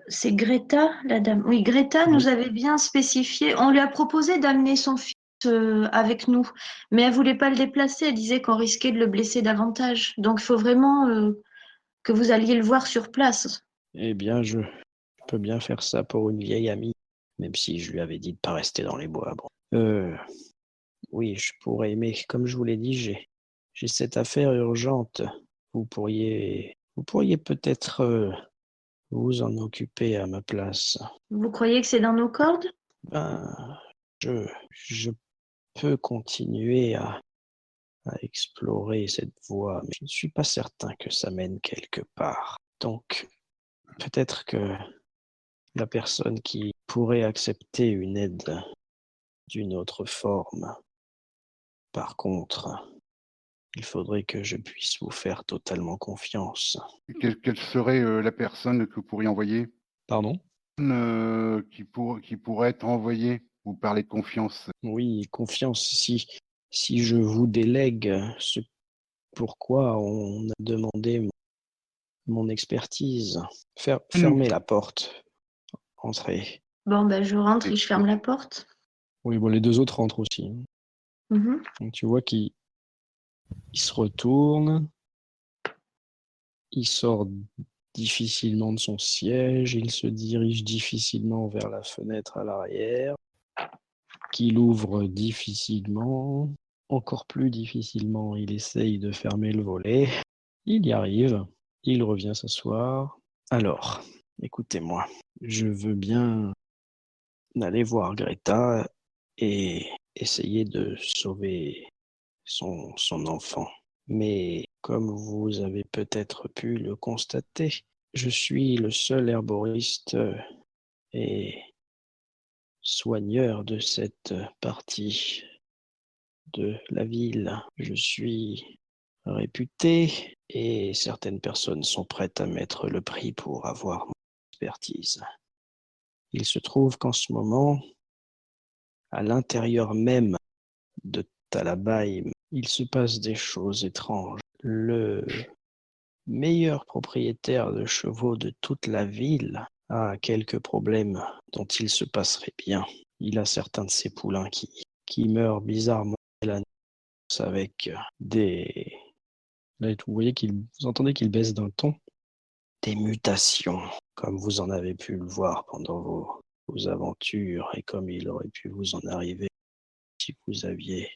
C'est Greta, la dame. Oui, Greta nous Oui. avait bien spécifié. On lui a proposé d'amener son fils avec nous, mais elle voulait pas le déplacer. Elle disait qu'on risquait de le blesser davantage. Donc, il faut vraiment que vous alliez le voir sur place. Eh bien, je peux bien faire ça pour une vieille amie, même si je lui avais dit de pas rester dans les bois. Bon. Oui, je pourrais, mais comme je vous l'ai dit, j'ai cette affaire urgente. Vous pourriez peut-être vous en occuper à ma place. Vous croyez que c'est dans nos cordes? Ben, je peux continuer à explorer cette voie, mais je ne suis pas certain que ça mène quelque part. Donc, peut-être que la personne qui pourrait accepter une aide d'une autre forme, par contre, il faudrait que je puisse vous faire totalement confiance. Quelle serait la personne que vous pourriez envoyer? Pardon? Qui pourrait être envoyée? Vous parlez de confiance. Oui, confiance. Si je vous délègue ce pourquoi on a demandé mon expertise, fermez la porte, entrez. Bon, ben, je rentre et je ferme la porte. Oui, bon, les 2 autres rentrent aussi. Mhm. Donc, tu vois qu'il se retourne, il sort difficilement de son siège, il se dirige difficilement vers la fenêtre à l'arrière, qu'il ouvre difficilement, encore plus difficilement, il essaye de fermer le volet, il y arrive, il revient s'asseoir, Alors, écoutez-moi, je veux bien aller voir Greta et essayer de sauver son enfant. Mais comme vous avez peut-être pu le constater, je suis le seul herboriste et soigneur de cette partie de la ville. Je suis réputé et certaines personnes sont prêtes à mettre le prix pour avoir mon expertise. Il se trouve qu'en ce moment, à l'intérieur même de Talabaim, il se passe des choses étranges. Le meilleur propriétaire de chevaux de toute la ville a quelques problèmes dont il se passerait bien. Il a certains de ses poulains qui meurent bizarrement la naissance avec des... Là, vous voyez vous entendez qu'il baisse d'un ton. Des mutations, comme vous en avez pu le voir pendant vos aventures et comme il aurait pu vous en arriver si vous aviez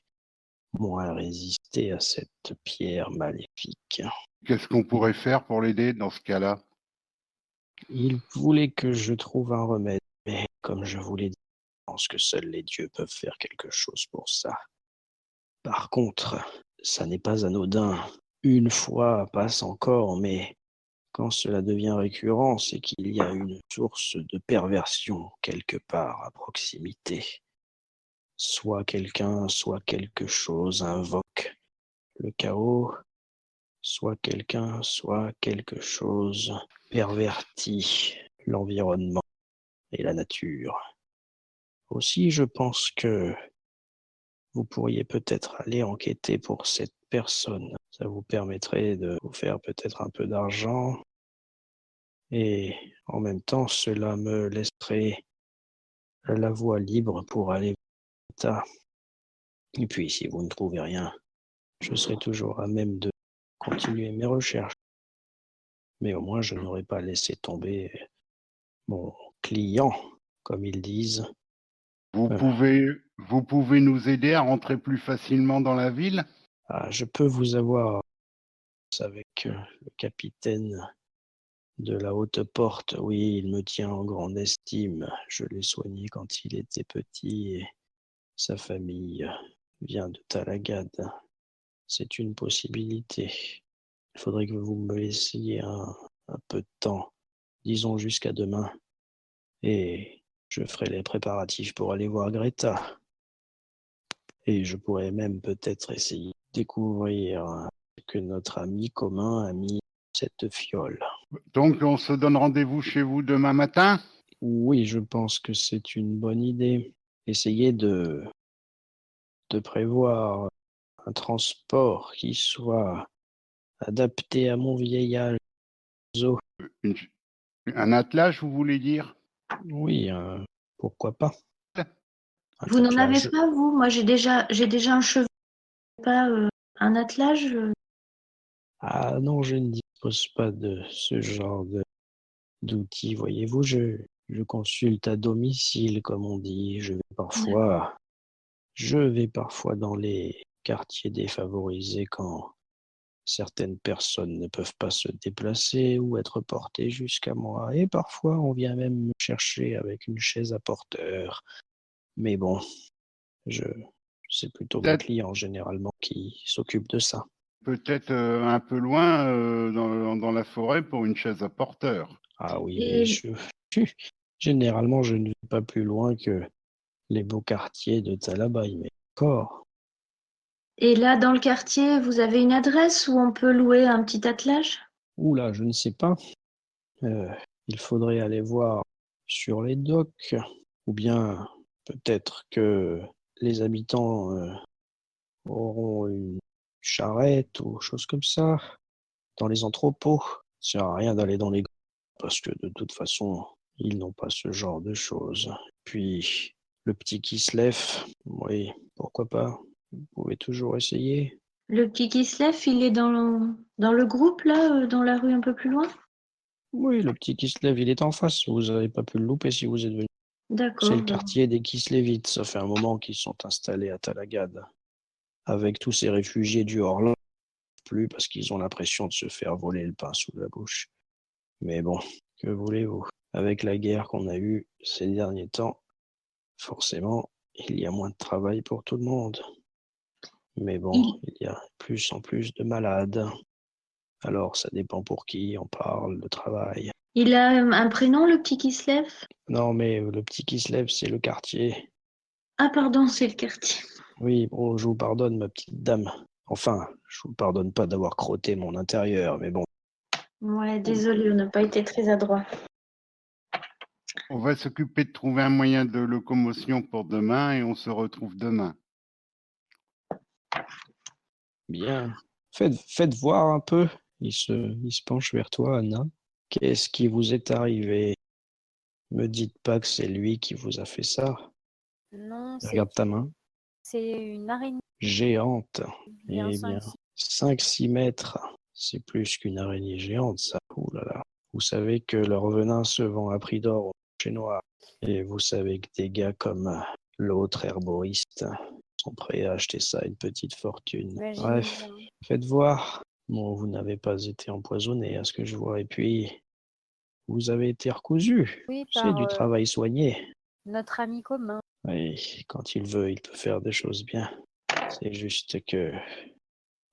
moins résisté à cette pierre maléfique. Qu'est-ce qu'on pourrait faire pour l'aider dans ce cas-là? Il voulait que je trouve un remède, mais comme je vous l'ai dit, je pense que seuls les dieux peuvent faire quelque chose pour ça. Par contre, ça n'est pas anodin. Une fois passe encore, mais quand cela devient récurrent, c'est qu'il y a une source de perversion quelque part à proximité. Soit quelqu'un, soit quelque chose invoque le chaos, soit quelqu'un, soit quelque chose pervertit l'environnement et la nature. Aussi, je pense que vous pourriez peut-être aller enquêter pour cette personne. Ça vous permettrait de vous faire peut-être un peu d'argent et en même temps, cela me laisserait la voie libre pour aller vers l'État. Et puis, si vous ne trouvez rien, je serai toujours à même de continuer mes recherches. Mais au moins, je n'aurai pas laissé tomber mon client, comme ils disent. Vous pouvez nous aider à rentrer plus facilement dans la ville? Je peux vous avoir avec le capitaine de la haute porte. Oui, il me tient en grande estime. Je l'ai soigné quand il était petit et sa famille vient de Talagad. C'est une possibilité. Il faudrait que vous me laissiez un peu de temps, disons jusqu'à demain, et je ferai les préparatifs pour aller voir Greta. Et je pourrais même peut-être essayer de découvrir que notre ami commun a mis cette fiole. Donc, on se donne rendez-vous chez vous demain matin? Oui, je pense que c'est une bonne idée. Essayez de prévoir un transport qui soit adapté à mon vieil âge. Une- Un attelage, vous voulez dire? Oui, pourquoi pas. Un Vous n'en avez attelage. pas, vous? Moi, j'ai déjà un cheval, pas un attelage. Ah non, je ne dispose pas de ce genre d'outils. Voyez-vous, je consulte à domicile, comme on dit. Je vais parfois dans les quartiers défavorisés quand certaines personnes ne peuvent pas se déplacer ou être portées jusqu'à moi. Et parfois, on vient même me chercher avec une chaise à porteur. Mais bon, je, c'est plutôt mes Peut-être clients généralement qui s'occupent de ça. peut-être un peu loin dans la forêt pour une chaise à porteur. Ah oui, mais Et, généralement, je ne vais pas plus loin que les beaux quartiers de Talabaï, mais encore. et là, dans le quartier, vous avez une adresse où on peut louer un petit attelage? Oula, je ne sais pas. Euh, il faudrait aller voir sur les docks, ou bien peut-être que les habitants auront une charrette ou chose comme ça dans les entrepôts. Ça sert à rien d'aller dans les grottes parce que de toute façon, ils n'ont pas ce genre de choses. Puis le petit Kislev, oui, pourquoi pas. Vous pouvez toujours essayer. Le petit Kislev, il est dans le groupe, là, dans la rue un peu plus loin? Oui, le petit Kislev, il est en face. Vous n'avez pas pu le louper si vous êtes venu. C'est D'accord. le quartier des Kislevites. Ça fait un moment qu'ils sont installés à Talagad. Avec tous ces réfugiés du Horlin, plus parce qu'ils ont l'impression de se faire voler le pain sous la bouche. Mais bon, Que voulez-vous? Avec la guerre qu'on a eue ces derniers temps, forcément, il y a moins de travail pour tout le monde. Mais bon, Il, il y a plus en plus de malades. Alors, ça dépend pour qui on parle de travail. il a un prénom, le petit qui se lève? Non, mais le petit qui se lève, c'est le quartier. Ah, pardon, c'est le quartier. Oui, bon, je vous pardonne, ma petite dame. Enfin, je vous pardonne pas d'avoir crotté mon intérieur, mais bon. Ouais, désolé, on n'a pas été très adroit. On va s'occuper de trouver un moyen de locomotion pour demain et on se retrouve demain. Bien. Faites voir un peu. Il se penche vers toi, Anna. Qu'est-ce qui vous est arrivé? Me dites pas que c'est lui qui vous a fait ça. Non, Regarde ta main. c'est une araignée Géante. bien Eh bien, 5-6. 5-6 mètres. C'est plus qu'une araignée géante, ça. Ouh là là. Vous savez que leur venin se vend à prix d'or au marché noir. Et vous savez que des gars comme l'autre herboriste sont prêts à acheter ça à une petite fortune. J'imagine Bref, bien. faites voir. Bon, vous n'avez pas été empoisonné à ce que je vois. Et puis, vous avez été recousu. Oui, C'est par du travail soigné. notre ami commun. Oui, quand il veut, il peut faire des choses bien. C'est juste que...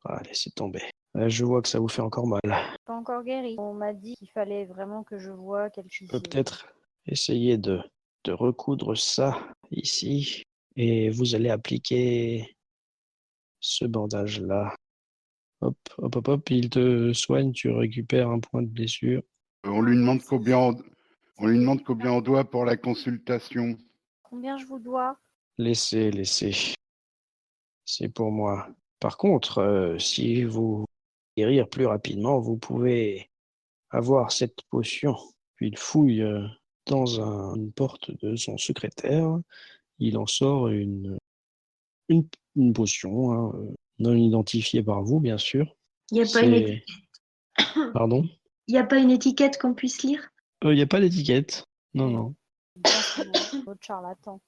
Ah, laissez tomber. Je vois que ça vous fait encore mal. Pas encore guéri. On m'a dit qu'il fallait vraiment que je voie Je quelque peux chose. peut-être essayer de recoudre ça ici. Et vous allez appliquer ce bandage-là. Hop, hop, hop, hop, il te soigne, tu récupères un point de blessure. On lui demande combien on doit pour la consultation. Combien je vous dois? Laissez. C'est pour moi. Par contre, si vous guérir plus rapidement, vous pouvez avoir cette potion. Puis il fouille une porte de son secrétaire. Il en sort une potion, hein, non identifiée par vous, bien sûr. Il n'y a pas C'est... Pardon? y a pas une étiquette qu'on puisse lire? Il n'y a pas d'étiquette. Non, Oui. non. Bien sûr, votre charlatan.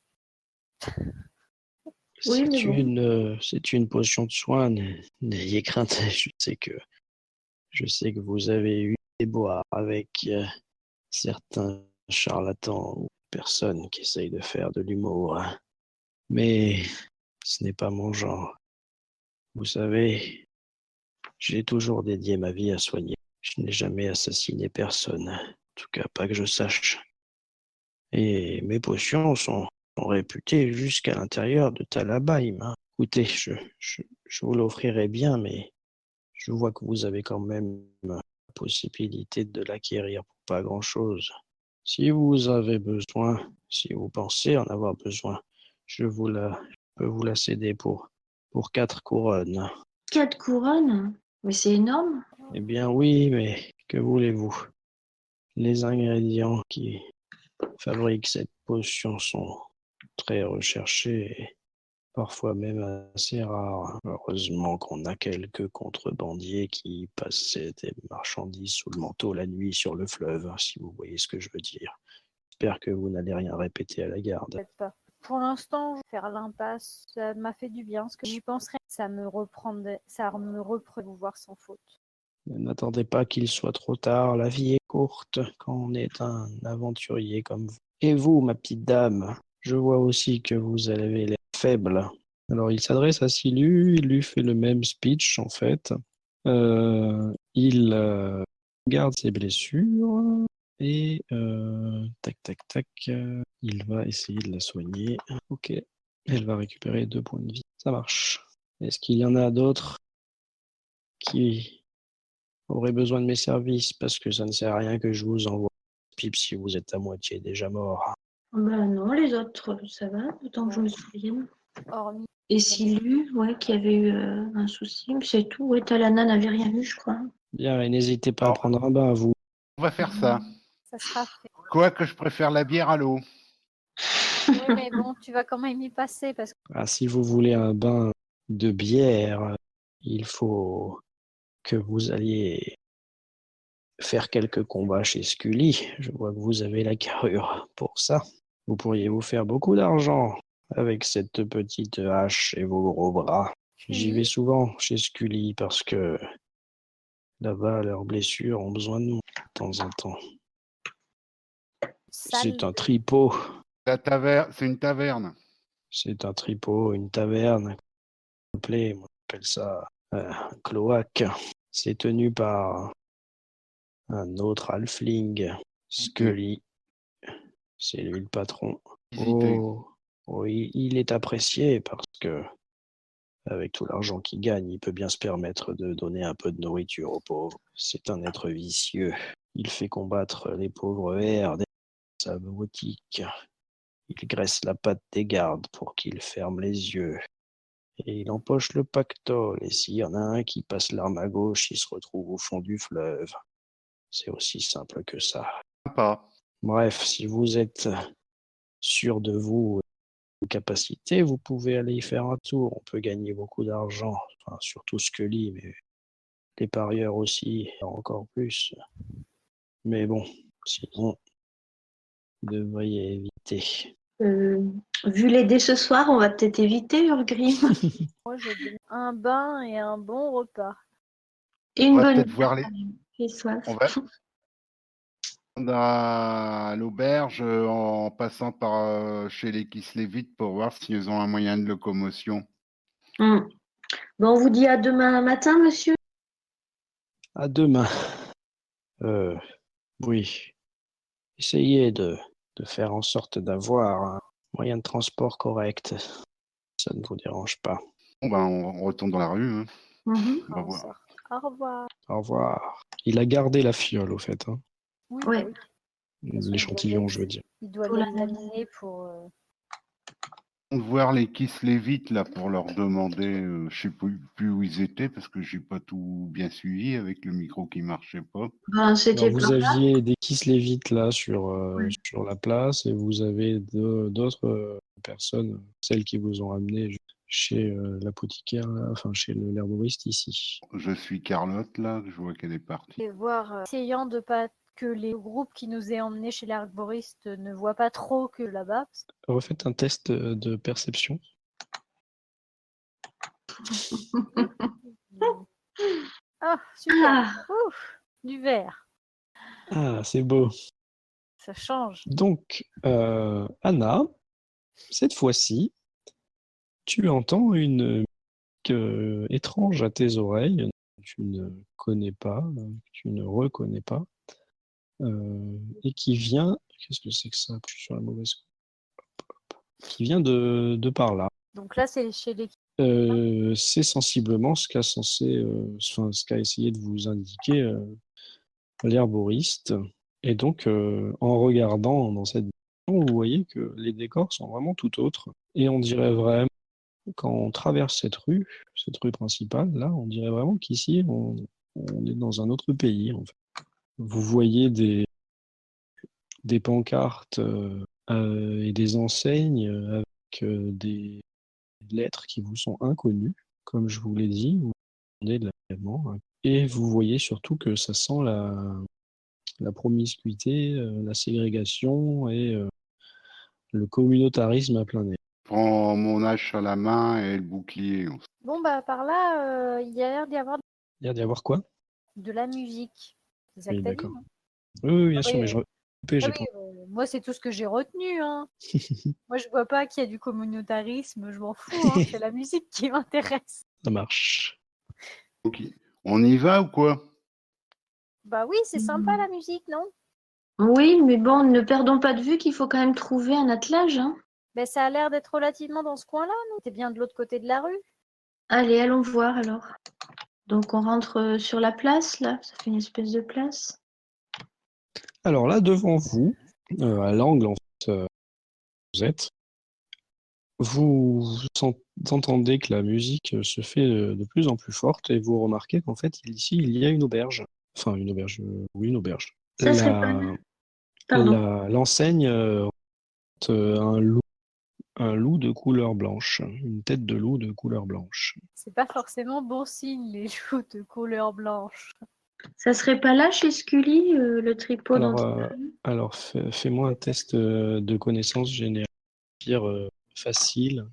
Oui, mais bon. C'est une potion de soin. N'ayez crainte. Je sais que vous avez eu des boires avec certains charlatans ou personnes qui essayent de faire de l'humour. Mais ce n'est pas mon genre. Vous savez, j'ai toujours dédié ma vie à soigner. Je n'ai jamais assassiné personne. En tout cas, pas que je sache. Et mes potions sont réputées jusqu'à l'intérieur de Talabaim, hein. Écoutez, je vous l'offrirai bien, mais je vois que vous avez quand même la possibilité de l'acquérir pour pas grand-chose. Si vous avez besoin, si vous pensez en avoir besoin, je peux vous la céder pour 4 couronnes. 4 couronnes? Mais c'est énorme. Eh bien oui, mais que voulez-vous? Les ingrédients qui fabriquent cette potion sont très recherchés et parfois même assez rares. Heureusement qu'on a quelques contrebandiers qui passaient des marchandises sous le manteau la nuit sur le fleuve, si vous voyez ce que je veux dire. J'espère que vous n'allez rien répéter à la garde. Peut-être pas. Pour l'instant, je vais faire l'impasse. Ça m'a fait du bien. Ce que j'y penserais, ça me reprendrait vous voir sans faute. N'attendez pas qu'il soit trop tard, la vie est courte quand on est un aventurier comme vous. Et vous, ma petite dame, je vois aussi que vous avez l'air faible. Alors il s'adresse à Silu, il lui fait le même speech en fait. Il garde ses blessures et tac tac tac, il va essayer de la soigner. Ok, elle va récupérer 2 points de vie. Ça marche. Est-ce qu'il y en a d'autres qui aurait besoin de mes services parce que ça ne sert à rien que je vous envoie pipe si vous êtes à moitié déjà mort. Ben non, les autres, ça va, autant que je me souvienne. Hormis. Et Silu, ouais, qui avait eu un souci, mais c'est tout. Ouais, Talana n'avait rien eu, je crois. Bien, et n'hésitez pas à Alors, prendre un bain, vous. on va faire ça. Ça sera fait. Quoique je préfère la bière à l'eau. Oui, mais bon, tu vas quand même y passer parce que Ah, si vous voulez un bain de bière, il faut que vous alliez faire quelques combats chez Scully. Je vois que vous avez la carrure pour ça. Vous pourriez vous faire beaucoup d'argent avec cette petite hache et vos gros bras. J'y vais souvent chez Scully parce que là-bas, leurs blessures ont besoin de nous de temps en temps. salle. C'est un tripot. C'est une taverne. C'est un tripot, une taverne. On appelle ça un cloaque. C'est tenu par un autre halfling, Scully. C'est lui le patron. Visiter. Oui, il est apprécié parce que avec tout l'argent qu'il gagne, il peut bien se permettre de donner un peu de nourriture aux pauvres. C'est un être vicieux. Il fait combattre les pauvres vers sa boutique. Il graisse la patte des gardes pour qu'ils ferment les yeux. Et il empoche le pactole. Et s'il y en a un qui passe l'arme à gauche, il se retrouve au fond du fleuve. C'est aussi simple que ça. Sympa. Bref, si vous êtes sûr de vous et de vos capacités, vous pouvez aller y faire un tour. On peut gagner beaucoup d'argent. Enfin, surtout Scully, mais les parieurs aussi, encore plus. Mais bon, sinon, vous devriez éviter. Vu les dés ce soir, on va peut-être éviter Urgrim. Moi, j'ai donné un bain et un bon repas. Et On une va bonne peut-être voir bière, quand même. J'ai soif. On va à l'auberge en passant par chez les Kislevites pour voir s'ils ont un moyen de locomotion. Bon, on vous dit à demain matin, monsieur. À demain. Oui. Essayez de faire en sorte d'avoir un moyen de transport correct. Ça ne vous dérange pas. Bon, ben, on retourne dans la rue. Hein. Mhm. On va voir. Au revoir. Au revoir. Il a gardé la fiole, au fait. Hein. Oui, Ouais. bah oui. façon, L'échantillon, je veux dire. Il doit Pour la l'examiner pour. On va voir les Kislevites là pour leur demander, je sais plus où ils étaient parce que j'ai pas tout bien suivi avec le micro qui marchait pas. Ben, c'était Alors, vous par là. aviez des Kislevites là sur, Ouais. sur la place et vous avez d'autres personnes, celles qui vous ont amené chez l'apothicaire, là, enfin chez l'herboriste ici. Je suis Carlotte là, je vois qu'elle est partie. Et voir, essayant de pas que les groupes qui nous aient emmenés chez l'herboriste ne voient pas trop que là-bas. Refaites un test de perception. Ah, super. Ouf, du vert. Ah, c'est beau. Ça change. Donc, Anna, cette fois-ci, tu entends une musique étrange à tes oreilles, que tu ne connais pas, que tu ne reconnais pas, et qui vient, qu'est-ce que c'est que ça? Je suis sur la mauvaise. Qui vient de par là. Donc là, c'est chez les. C'est sensiblement ce ce qu'a essayé de vous indiquer l'herboriste. Et donc, en regardant dans cette direction, vous voyez que les décors sont vraiment tout autres. Et on dirait vraiment, quand on traverse cette rue principale, là, on dirait vraiment qu'ici, on est dans un autre pays, en fait. Vous voyez des pancartes et des enseignes avec des lettres qui vous sont inconnues. Comme je vous l'ai dit, vous entendez de l'agrément. Et vous voyez surtout que ça sent la promiscuité, la ségrégation et le communautarisme à plein nez. Je prends mon hache à la main et le bouclier. Bon, bah, par là, il y a l'air d'y avoir Il y a d'y avoir quoi? de la musique. C'est ça que Oui, t'as dit, d'accord. non? Oui, bien Ah sûr, oui, mais ah j'ai oui, pas. moi, c'est tout ce que j'ai retenu. Hein. Moi, je vois pas qu'il y a du communautarisme. Je m'en fous. Hein. C'est la musique qui m'intéresse. Ça marche. Ok. On y va ou quoi? Bah oui, c'est sympa la musique, non? Oui, mais bon, ne perdons pas de vue qu'il faut quand même trouver un attelage. Hein. Ben, ça a l'air d'être relativement dans ce coin-là, non? T'es bien de l'autre côté de la rue. Allez, allons voir alors. Donc on rentre sur la place, là. Ça fait une espèce de place. Alors là, devant vous, à l'angle en fait, vous êtes, vous entendez que la musique se fait de plus en plus forte et vous remarquez qu'en fait, ici, il y a une auberge. Enfin, une auberge, oui, une auberge. Ça serait pas mal. Pardon. L'enseigne un loup de couleur blanche, une tête de loup de couleur blanche. C'est pas forcément bon signe, les joues de couleur blanche. Ça serait pas là chez Scully, le tripot dont Alors fais-moi un test de connaissance générale, facile.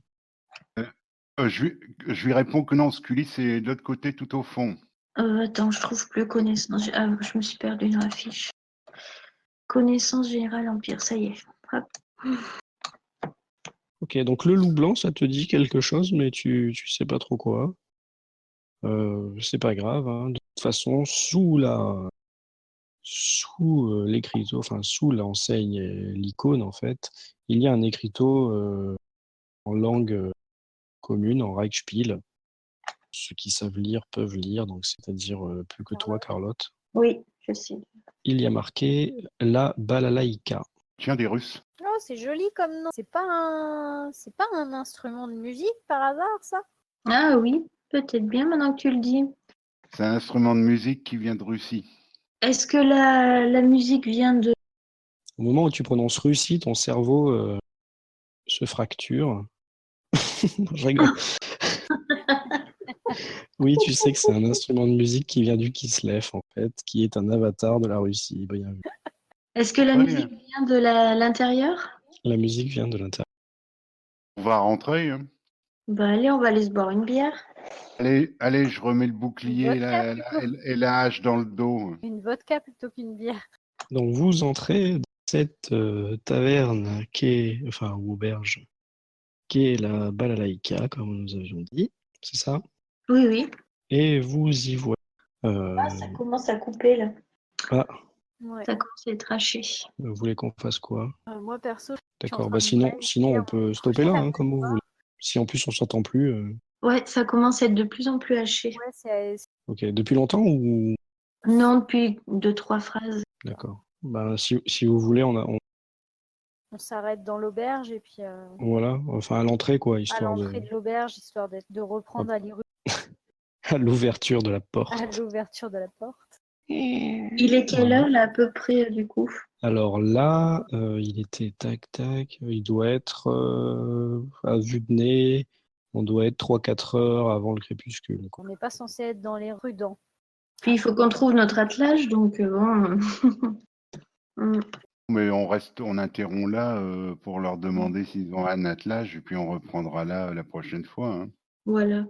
Je lui réponds que non, Scully, c'est de l'autre côté, tout au fond. Attends, je trouve plus connaissance. Ah, je me suis perdue dans la fiche. Connaissance générale empire, ça y est. Hop. Ok, donc le loup blanc, ça te dit quelque chose, mais tu sais pas trop quoi. C'est pas grave, hein. De toute façon, sous l'écriteau, enfin sous l'enseigne et l'icône en fait, il y a un écriteau en langue commune, en Reichspiel. Ceux qui savent lire peuvent lire, donc c'est-à-dire plus que toi, Carlotte. Oui, je sais. Il y a marqué la balalaïka. Tiens, des Russes. Oh, c'est joli comme nom. C'est pas un instrument de musique par hasard, ça? Ah oui, peut-être bien maintenant que tu le dis. C'est un instrument de musique qui vient de Russie. Est-ce que la musique vient de... Au moment où tu prononces Russie, ton cerveau se fracture. Je rigole. Oui, tu sais que c'est un instrument de musique qui vient du Kislev, en fait, qui est un avatar de la Russie. Bien vu. Est-ce que la Ouais, musique vient de l'intérieur? La musique vient de l'intérieur. on va rentrer. Hein. Bah allez, on va aller se boire une bière. Allez, je remets le bouclier vodka, plutôt. et la hache dans le dos. Une vodka plutôt qu'une bière. Donc vous entrez dans cette taverne enfin, ou auberge, qui est la Balalaïka, comme nous avions dit, c'est ça? Oui, oui. Et vous y voyez. Ah, ça commence à couper là. Ah, Ouais. Ça commence à être haché. vous voulez qu'on fasse quoi? Moi, perso, je suis en D'accord, train bah de sinon on planifier peut mon stopper là, prochain hein, comme vous voulez. Si en plus on s'entend plus. Ouais, ça commence à être de plus en plus haché. Ouais, c'est Ok, depuis longtemps ou... Non, depuis 2-3 phrases. D'accord. Bah, si vous voulez, on s'arrête dans l'auberge et puis voilà, enfin à l'entrée quoi, à histoire de... l'entrée de l'auberge, histoire de reprendre à à l'ouverture de la à porte. l'ouverture de la porte. Il est quelle Voilà. heure là à peu près du coup? Alors là, il était tac, il doit être à vue de nez, on doit être 3-4 heures avant le crépuscule, quoi. On n'est pas censé être dans les prudents. Puis il faut qu'on trouve notre attelage, donc bon. Mais on interrompt là pour leur demander s'ils ont un attelage et puis on reprendra là la prochaine fois. Hein. Voilà.